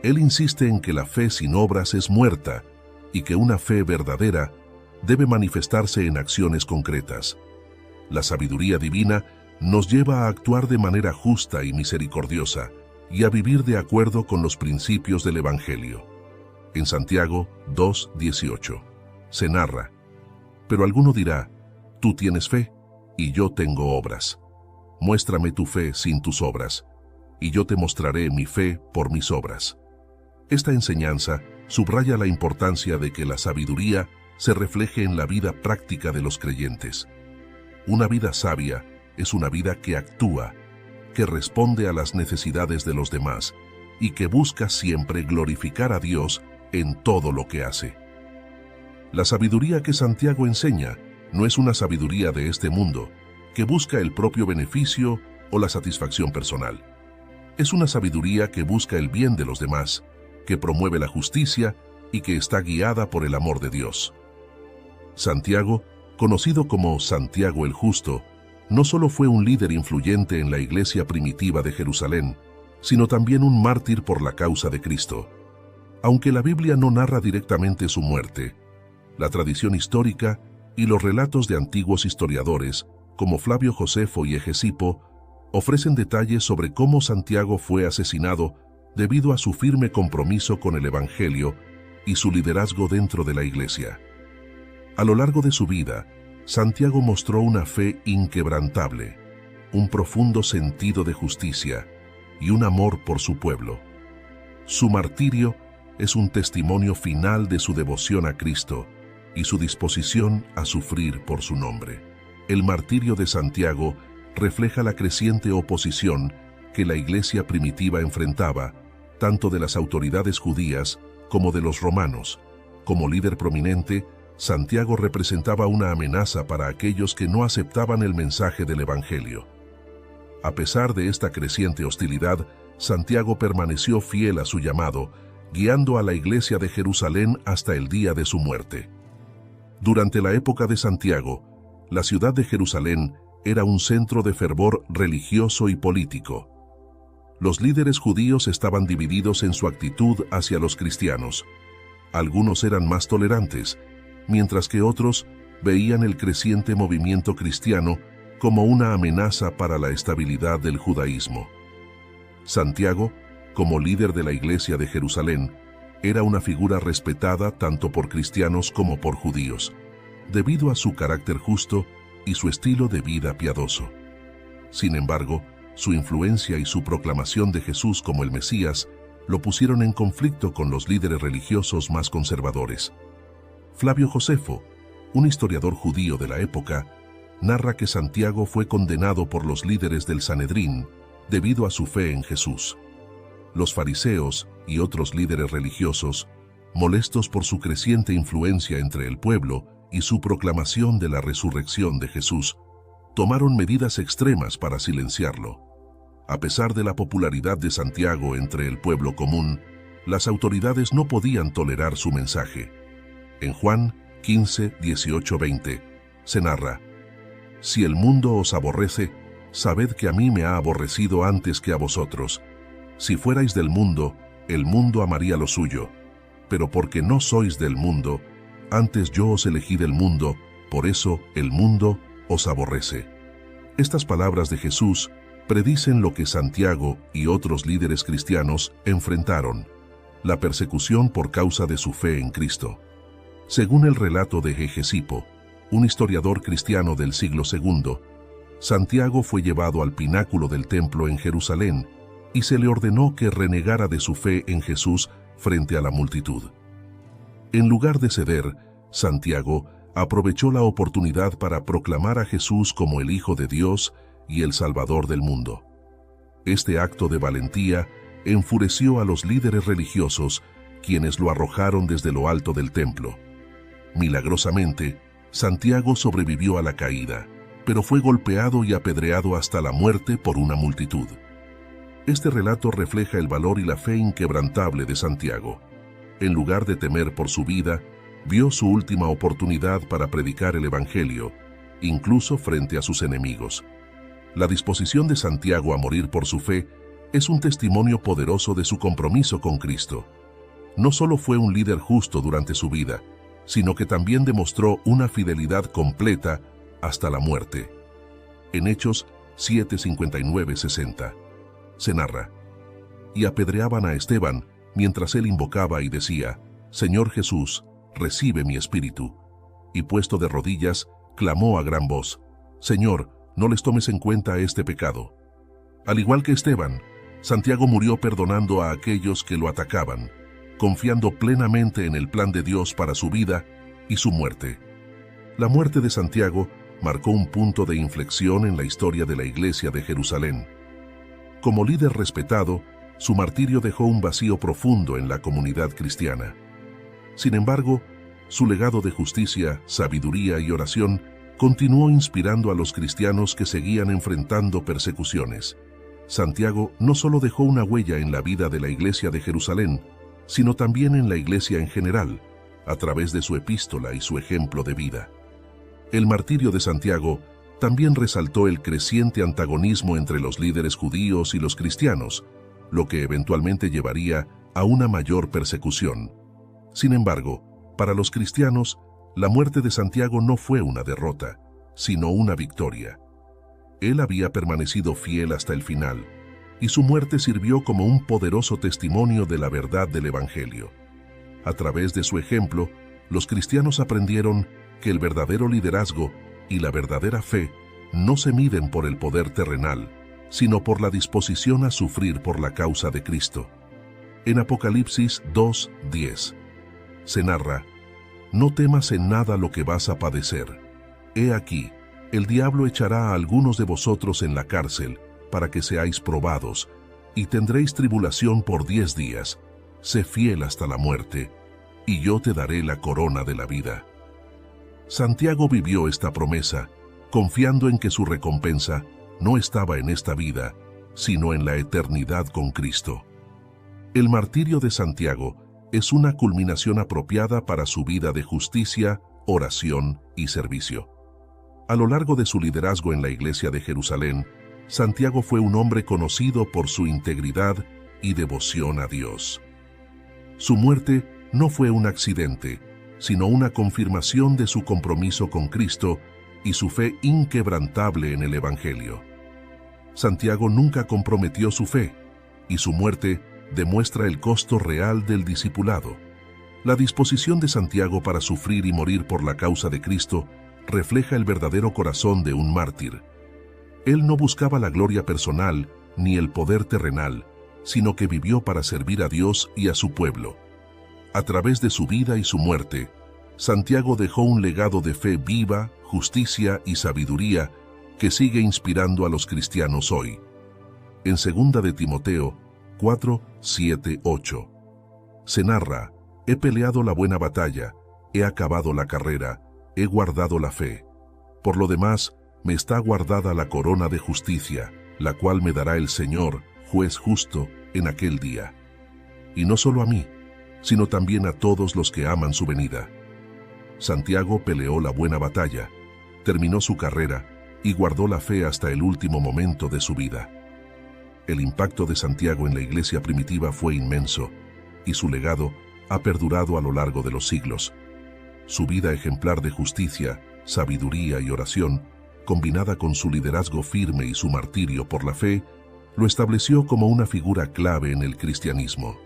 Él insiste en que la fe sin obras es muerta y que una fe verdadera debe manifestarse en acciones concretas. La sabiduría divina nos lleva a actuar de manera justa y misericordiosa y a vivir de acuerdo con los principios del Evangelio. En Santiago 2:18 se narra: pero alguno dirá, tú tienes fe y yo tengo obras. Muéstrame tu fe sin tus obras, y yo te mostraré mi fe por mis obras. Esta enseñanza subraya la importancia de que la sabiduría se refleje en la vida práctica de los creyentes. Una vida sabia es una vida que actúa, que responde a las necesidades de los demás y que busca siempre glorificar a Dios en todo lo que hace. La sabiduría que Santiago enseña no es una sabiduría de este mundo, que busca el propio beneficio o la satisfacción personal. Es una sabiduría que busca el bien de los demás, que promueve la justicia y que está guiada por el amor de Dios. Santiago, conocido como Santiago el Justo, no solo fue un líder influyente en la iglesia primitiva de Jerusalén, sino también un mártir por la causa de Cristo. Aunque la Biblia no narra directamente su muerte, la tradición histórica y los relatos de antiguos historiadores, como Flavio Josefo y Hegesipo, ofrecen detalles sobre cómo Santiago fue asesinado debido a su firme compromiso con el Evangelio y su liderazgo dentro de la iglesia. A lo largo de su vida, Santiago mostró una fe inquebrantable, un profundo sentido de justicia y un amor por su pueblo. Su martirio es un testimonio final de su devoción a Cristo y su disposición a sufrir por su nombre. El martirio de Santiago refleja la creciente oposición que la iglesia primitiva enfrentaba, tanto de las autoridades judías como de los romanos. Como líder prominente, Santiago representaba una amenaza para aquellos que no aceptaban el mensaje del Evangelio. A pesar de esta creciente hostilidad, Santiago permaneció fiel a su llamado, guiando a la iglesia de Jerusalén hasta el día de su muerte. Durante la época de Santiago, la ciudad de Jerusalén era un centro de fervor religioso y político. Los líderes judíos estaban divididos en su actitud hacia los cristianos. Algunos eran más tolerantes, mientras que otros veían el creciente movimiento cristiano como una amenaza para la estabilidad del judaísmo. Santiago, como líder de la iglesia de Jerusalén, era una figura respetada tanto por cristianos como por judíos, debido a su carácter justo y su estilo de vida piadoso. Sin embargo, su influencia y su proclamación de Jesús como el Mesías lo pusieron en conflicto con los líderes religiosos más conservadores. Flavio Josefo, un historiador judío de la época, narra que Santiago fue condenado por los líderes del Sanedrín debido a su fe en Jesús. Los fariseos y otros líderes religiosos, molestos por su creciente influencia entre el pueblo y su proclamación de la resurrección de Jesús, tomaron medidas extremas para silenciarlo. A pesar de la popularidad de Santiago entre el pueblo común, las autoridades no podían tolerar su mensaje. En Juan 15, 18, 20, se narra: «Si el mundo os aborrece, sabed que a mí me ha aborrecido antes que a vosotros. Si fuerais del mundo, el mundo amaría lo suyo. Pero porque no sois del mundo, antes yo os elegí del mundo, por eso el mundo os aborrece». Estas palabras de Jesús predicen lo que Santiago y otros líderes cristianos enfrentaron: la persecución por causa de su fe en Cristo. Según el relato de Hegesipo, un historiador cristiano del siglo II, Santiago fue llevado al pináculo del templo en Jerusalén y se le ordenó que renegara de su fe en Jesús frente a la multitud. En lugar de ceder, Santiago aprovechó la oportunidad para proclamar a Jesús como el Hijo de Dios y el Salvador del mundo. Este acto de valentía enfureció a los líderes religiosos, quienes lo arrojaron desde lo alto del templo. Milagrosamente, Santiago sobrevivió a la caída, pero fue golpeado y apedreado hasta la muerte por una multitud. Este relato refleja el valor y la fe inquebrantable de Santiago. En lugar de temer por su vida, vio su última oportunidad para predicar el Evangelio, incluso frente a sus enemigos. La disposición de Santiago a morir por su fe es un testimonio poderoso de su compromiso con Cristo. No solo fue un líder justo durante su vida, sino que también demostró una fidelidad completa hasta la muerte. En Hechos 7:59-60 se narra: «Y apedreaban a Esteban mientras él invocaba y decía: Señor Jesús, recibe mi espíritu. Y puesto de rodillas, clamó a gran voz: Señor, no les tomes en cuenta este pecado». Al igual que Esteban, Santiago murió perdonando a aquellos que lo atacaban, confiando plenamente en el plan de Dios para su vida y su muerte. La muerte de Santiago marcó un punto de inflexión en la historia de la iglesia de Jerusalén. Como líder respetado, su martirio dejó un vacío profundo en la comunidad cristiana. Sin embargo, su legado de justicia, sabiduría y oración continuó inspirando a los cristianos que seguían enfrentando persecuciones. Santiago no solo dejó una huella en la vida de la Iglesia de Jerusalén, sino también en la Iglesia en general, a través de su epístola y su ejemplo de vida. El martirio de Santiago también resaltó el creciente antagonismo entre los líderes judíos y los cristianos, lo que eventualmente llevaría a una mayor persecución. Sin embargo, para los cristianos, la muerte de Santiago no fue una derrota, sino una victoria. Él había permanecido fiel hasta el final, y su muerte sirvió como un poderoso testimonio de la verdad del Evangelio. A través de su ejemplo, los cristianos aprendieron que el verdadero liderazgo y la verdadera fe no se miden por el poder terrenal, sino por la disposición a sufrir por la causa de Cristo. En Apocalipsis 2:10 se narra: «No temas en nada lo que vas a padecer. He aquí, el diablo echará a algunos de vosotros en la cárcel, para que seáis probados, y tendréis tribulación por 10 días. Sé fiel hasta la muerte, y yo te daré la corona de la vida». Santiago vivió esta promesa, confiando en que su recompensa no estaba en esta vida, sino en la eternidad con Cristo. El martirio de Santiago es una culminación apropiada para su vida de justicia, oración y servicio. A lo largo de su liderazgo en la Iglesia de Jerusalén, Santiago fue un hombre conocido por su integridad y devoción a Dios. Su muerte no fue un accidente, sino una confirmación de su compromiso con Cristo y su fe inquebrantable en el Evangelio. Santiago nunca comprometió su fe, y su muerte demuestra el costo real del discipulado. La disposición de Santiago para sufrir y morir por la causa de Cristo refleja el verdadero corazón de un mártir. Él no buscaba la gloria personal ni el poder terrenal, sino que vivió para servir a Dios y a su pueblo. A través de su vida y su muerte, Santiago dejó un legado de fe viva, justicia y sabiduría que sigue inspirando a los cristianos hoy. En 2 de Timoteo 4, 7, 8 se narra: «He peleado la buena batalla, he acabado la carrera, he guardado la fe. Por lo demás, me está guardada la corona de justicia, la cual me dará el Señor, juez justo, en aquel día. Y no solo a mí, sino también a todos los que aman su venida». Santiago peleó la buena batalla, terminó su carrera y guardó la fe hasta el último momento de su vida. El impacto de Santiago en la iglesia primitiva fue inmenso, y su legado ha perdurado a lo largo de los siglos. Su vida ejemplar de justicia, sabiduría y oración, combinada con su liderazgo firme y su martirio por la fe, lo estableció como una figura clave en el cristianismo.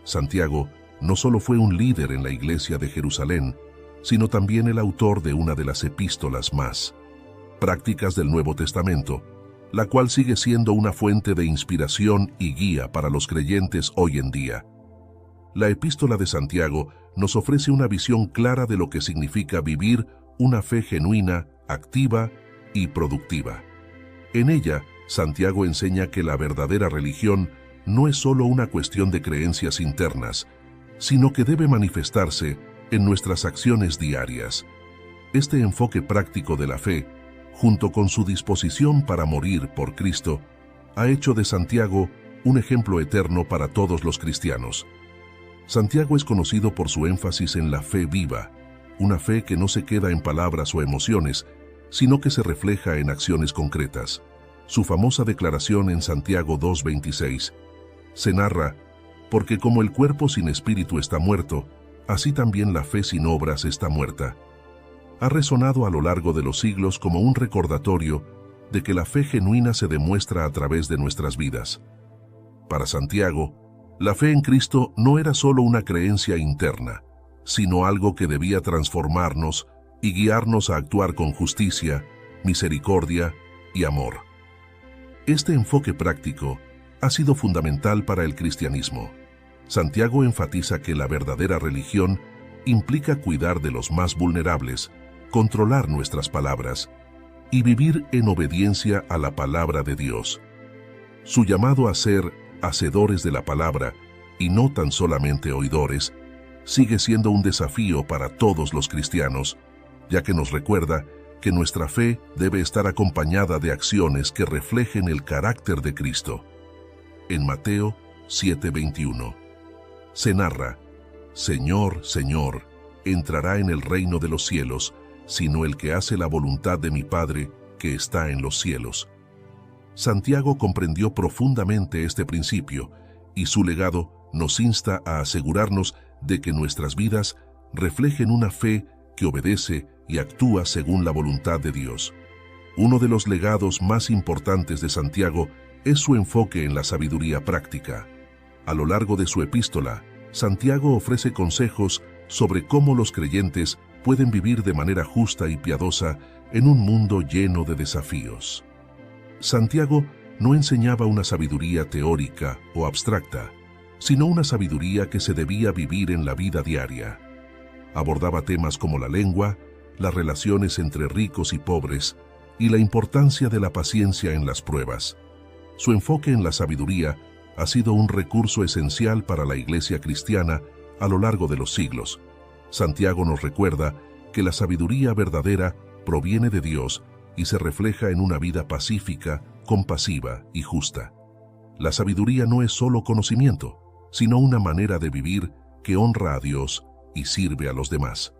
Santiago no solo fue un líder en la iglesia de Jerusalén, sino también el autor de una de las epístolas más prácticas del Nuevo Testamento, la cual sigue siendo una fuente de inspiración y guía para los creyentes hoy en día. La epístola de Santiago nos ofrece una visión clara de lo que significa vivir una fe genuina, activa y productiva. En ella, Santiago enseña que la verdadera religión no es solo una cuestión de creencias internas, sino que debe manifestarse en nuestras acciones diarias. Este enfoque práctico de la fe, junto con su disposición para morir por Cristo, ha hecho de Santiago un ejemplo eterno para todos los cristianos. Santiago es conocido por su énfasis en la fe viva, una fe que no se queda en palabras o emociones, sino que se refleja en acciones concretas. Su famosa declaración en Santiago 2:26 se narra: «Porque como el cuerpo sin espíritu está muerto, así también la fe sin obras está muerta». Ha resonado a lo largo de los siglos como un recordatorio de que la fe genuina se demuestra a través de nuestras vidas. Para Santiago, la fe en Cristo no era solo una creencia interna, sino algo que debía transformarnos y guiarnos a actuar con justicia, misericordia y amor. Este enfoque práctico ha sido fundamental para el cristianismo. Santiago enfatiza que la verdadera religión implica cuidar de los más vulnerables, controlar nuestras palabras y vivir en obediencia a la palabra de Dios. Su llamado a ser hacedores de la palabra y no tan solamente oidores, sigue siendo un desafío para todos los cristianos, ya que nos recuerda que nuestra fe debe estar acompañada de acciones que reflejen el carácter de Cristo. En Mateo 7:21 se narra: Señor, Señor, entrará en el reino de los cielos, sino el que hace la voluntad de mi Padre que está en los cielos. Santiago comprendió profundamente este principio, y su legado nos insta a asegurarnos de que nuestras vidas reflejen una fe que obedece y actúa según la voluntad de Dios. Uno de los legados más importantes de Santiago es su enfoque en la sabiduría práctica. A lo largo de su epístola, Santiago ofrece consejos sobre cómo los creyentes pueden vivir de manera justa y piadosa en un mundo lleno de desafíos. Santiago no enseñaba una sabiduría teórica o abstracta, sino una sabiduría que se debía vivir en la vida diaria. Abordaba temas como la lengua, las relaciones entre ricos y pobres, y la importancia de la paciencia en las pruebas. Su enfoque en la sabiduría ha sido un recurso esencial para la Iglesia cristiana a lo largo de los siglos. Santiago nos recuerda que la sabiduría verdadera proviene de Dios y se refleja en una vida pacífica, compasiva y justa. La sabiduría no es solo conocimiento, sino una manera de vivir que honra a Dios y sirve a los demás.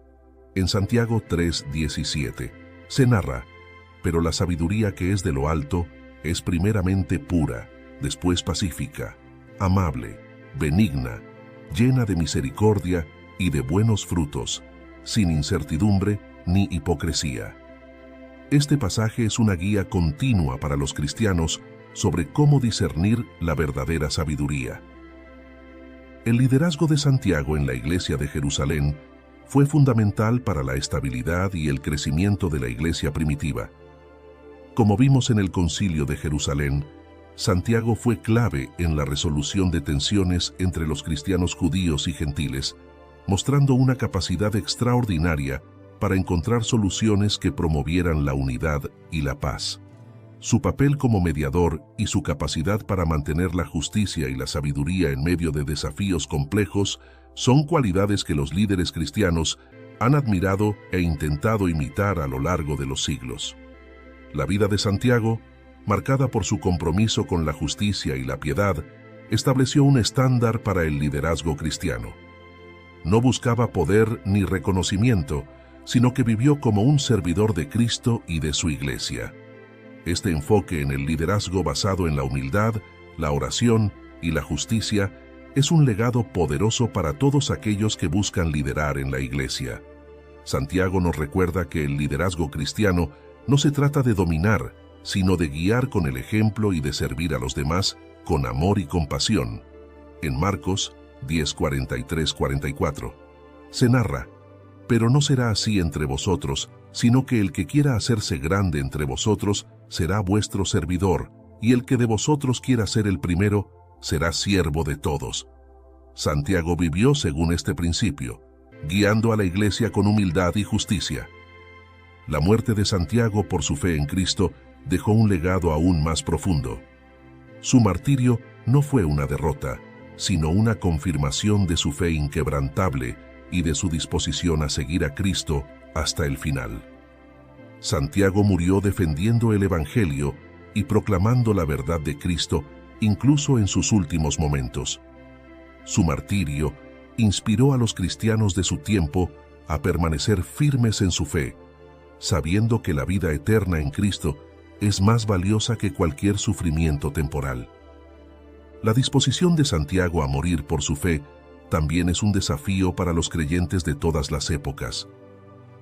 En Santiago 3:17 se narra: pero la sabiduría que es de lo alto es primeramente pura, después pacífica, amable, benigna, llena de misericordia y de buenos frutos, sin incertidumbre ni hipocresía. Este pasaje es una guía continua para los cristianos sobre cómo discernir la verdadera sabiduría. El liderazgo de Santiago en la Iglesia de Jerusalén fue fundamental para la estabilidad y el crecimiento de la Iglesia primitiva. Como vimos en el Concilio de Jerusalén, Santiago fue clave en la resolución de tensiones entre los cristianos judíos y gentiles, mostrando una capacidad extraordinaria para encontrar soluciones que promovieran la unidad y la paz. Su papel como mediador y su capacidad para mantener la justicia y la sabiduría en medio de desafíos complejos son cualidades que los líderes cristianos han admirado e intentado imitar a lo largo de los siglos. La vida de Santiago, marcada por su compromiso con la justicia y la piedad, estableció un estándar para el liderazgo cristiano. No buscaba poder ni reconocimiento, sino que vivió como un servidor de Cristo y de su Iglesia. Este enfoque en el liderazgo basado en la humildad, la oración y la justicia es un legado poderoso para todos aquellos que buscan liderar en la Iglesia. Santiago nos recuerda que el liderazgo cristiano no se trata de dominar, sino de guiar con el ejemplo y de servir a los demás con amor y compasión. En Marcos 10:43-44 se narra: pero no será así entre vosotros, sino que el que quiera hacerse grande entre vosotros será vuestro servidor, y el que de vosotros quiera ser el primero será siervo de todos. Santiago vivió según este principio, guiando a la Iglesia con humildad y justicia. La muerte de Santiago por su fe en Cristo dejó un legado aún más profundo. Su martirio no fue una derrota, sino una confirmación de su fe inquebrantable y de su disposición a seguir a Cristo hasta el final. Santiago murió defendiendo el Evangelio y proclamando la verdad de Cristo incluso en sus últimos momentos. Su martirio inspiró a los cristianos de su tiempo a permanecer firmes en su fe, sabiendo que la vida eterna en Cristo es más valiosa que cualquier sufrimiento temporal. La disposición de Santiago a morir por su fe también es un desafío para los creyentes de todas las épocas.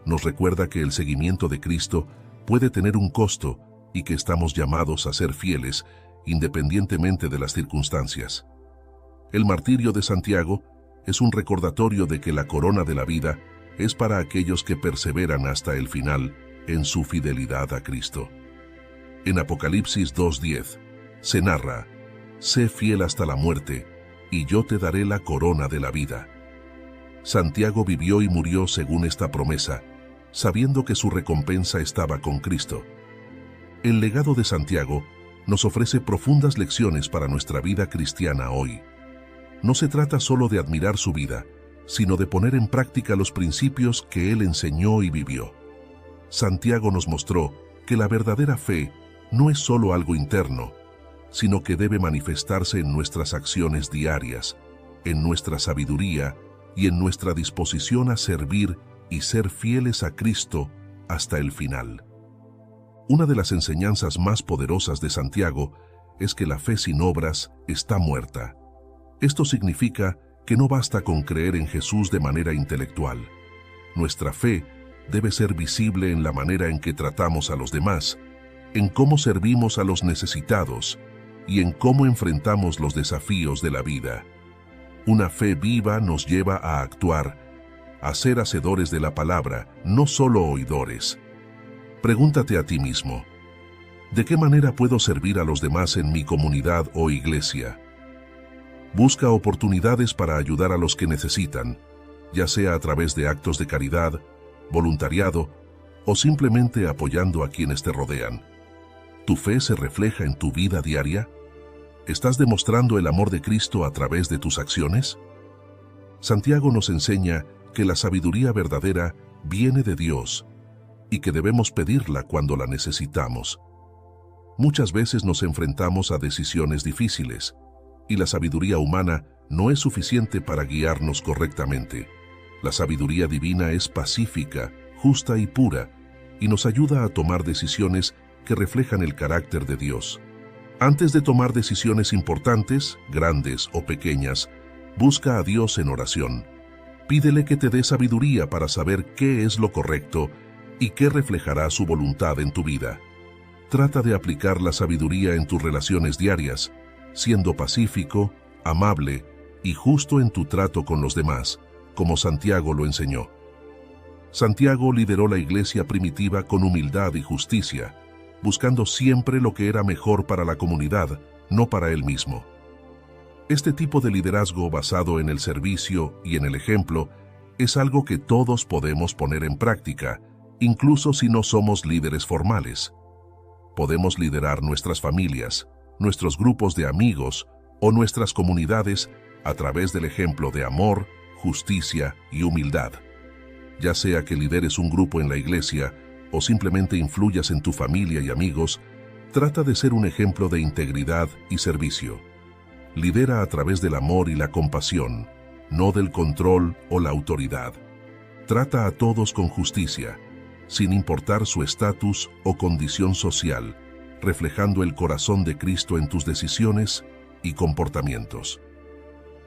Nos recuerda que el seguimiento de Cristo puede tener un costo y que estamos llamados a ser fieles independientemente de las circunstancias. El martirio de Santiago es un recordatorio de que la corona de la vida es para aquellos que perseveran hasta el final en su fidelidad a Cristo. En Apocalipsis 2:10 se narra: sé fiel hasta la muerte, y yo te daré la corona de la vida. Santiago vivió y murió según esta promesa, sabiendo que su recompensa estaba con Cristo. El legado de Santiago nos ofrece profundas lecciones para nuestra vida cristiana hoy. No se trata solo de admirar su vida, sino de poner en práctica los principios que él enseñó y vivió. Santiago nos mostró que la verdadera fe no es solo algo interno, sino que debe manifestarse en nuestras acciones diarias, en nuestra sabiduría y en nuestra disposición a servir y ser fieles a Cristo hasta el final. Una de las enseñanzas más poderosas de Santiago es que la fe sin obras está muerta. Esto significa que no basta con creer en Jesús de manera intelectual. Nuestra fe debe ser visible en la manera en que tratamos a los demás, en cómo servimos a los necesitados y en cómo enfrentamos los desafíos de la vida. Una fe viva nos lleva a actuar, a ser hacedores de la palabra, no solo oidores. Pregúntate a ti mismo, ¿de qué manera puedo servir a los demás en mi comunidad o iglesia? Busca oportunidades para ayudar a los que necesitan, ya sea a través de actos de caridad, voluntariado o simplemente apoyando a quienes te rodean. ¿Tu fe se refleja en tu vida diaria? ¿Estás demostrando el amor de Cristo a través de tus acciones? Santiago nos enseña que la sabiduría verdadera viene de Dios y que debemos pedirla cuando la necesitamos. Muchas veces nos enfrentamos a decisiones difíciles y la sabiduría humana no es suficiente para guiarnos correctamente. La sabiduría divina es pacífica, justa y pura y nos ayuda a tomar decisiones que reflejan el carácter de Dios. Antes de tomar decisiones importantes, grandes o pequeñas, busca a Dios en oración. Pídele que te dé sabiduría para saber qué es lo correcto y qué reflejará su voluntad en tu vida. Trata de aplicar la sabiduría en tus relaciones diarias, siendo pacífico, amable y justo en tu trato con los demás, como Santiago lo enseñó. Santiago lideró la iglesia primitiva con humildad y justicia, buscando siempre lo que era mejor para la comunidad, no para él mismo. Este tipo de liderazgo basado en el servicio y en el ejemplo es algo que todos podemos poner en práctica, incluso si no somos líderes formales. Podemos liderar nuestras familias, nuestros grupos de amigos o nuestras comunidades a través del ejemplo de amor, justicia y humildad. Ya sea que lideres un grupo en la iglesia o simplemente influyas en tu familia y amigos, trata de ser un ejemplo de integridad y servicio. Lidera a través del amor y la compasión, no del control o la autoridad. Trata a todos con justicia, sin importar su estatus o condición social, reflejando el corazón de Cristo en tus decisiones y comportamientos.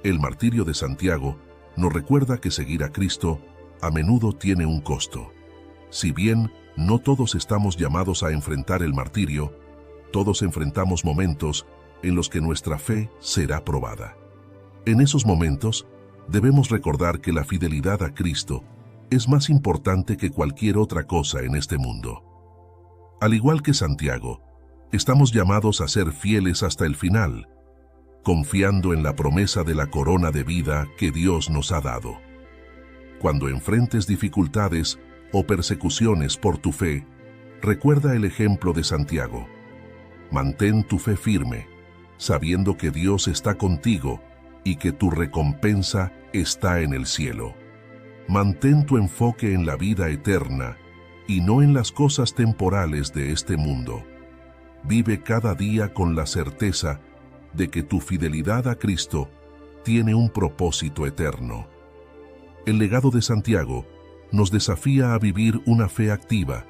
El martirio de Santiago nos recuerda que seguir a Cristo a menudo tiene un costo. Si bien no todos estamos llamados a enfrentar el martirio, todos enfrentamos momentos en los que nuestra fe será probada. En esos momentos, debemos recordar que la fidelidad a Cristo es más importante que cualquier otra cosa en este mundo. Al igual que Santiago, estamos llamados a ser fieles hasta el final, confiando en la promesa de la corona de vida que Dios nos ha dado. Cuando enfrentes dificultades o persecuciones por tu fe, recuerda el ejemplo de Santiago. Mantén tu fe firme, sabiendo que Dios está contigo y que tu recompensa está en el cielo. Mantén tu enfoque en la vida eterna y no en las cosas temporales de este mundo. Vive cada día con la certeza de que tu fidelidad a Cristo tiene un propósito eterno. El legado de Santiago nos desafía a vivir una fe activa,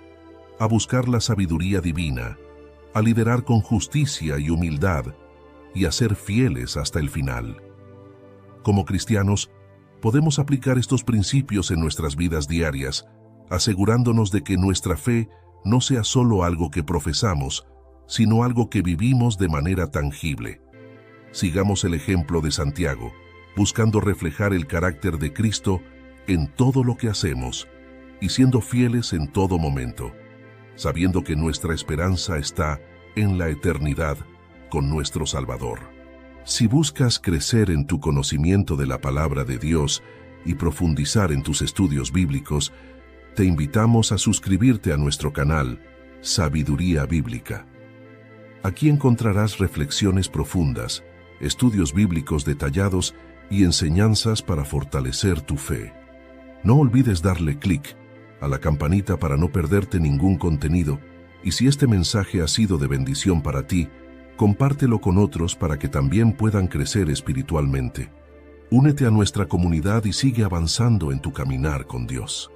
a buscar la sabiduría divina, a liderar con justicia y humildad y a ser fieles hasta el final. Como cristianos, podemos aplicar estos principios en nuestras vidas diarias, asegurándonos de que nuestra fe no sea solo algo que profesamos, sino algo que vivimos de manera tangible. Sigamos el ejemplo de Santiago, buscando reflejar el carácter de Cristo en todo lo que hacemos y siendo fieles en todo momento, sabiendo que nuestra esperanza está en la eternidad con nuestro Salvador. Si buscas crecer en tu conocimiento de la palabra de Dios y profundizar en tus estudios bíblicos, te invitamos a suscribirte a nuestro canal Sabiduría Bíblica. Aquí encontrarás reflexiones profundas, estudios bíblicos detallados y enseñanzas para fortalecer tu fe. No olvides darle clic a la campanita para no perderte ningún contenido, y si este mensaje ha sido de bendición para ti, compártelo con otros para que también puedan crecer espiritualmente. Únete a nuestra comunidad y sigue avanzando en tu caminar con Dios.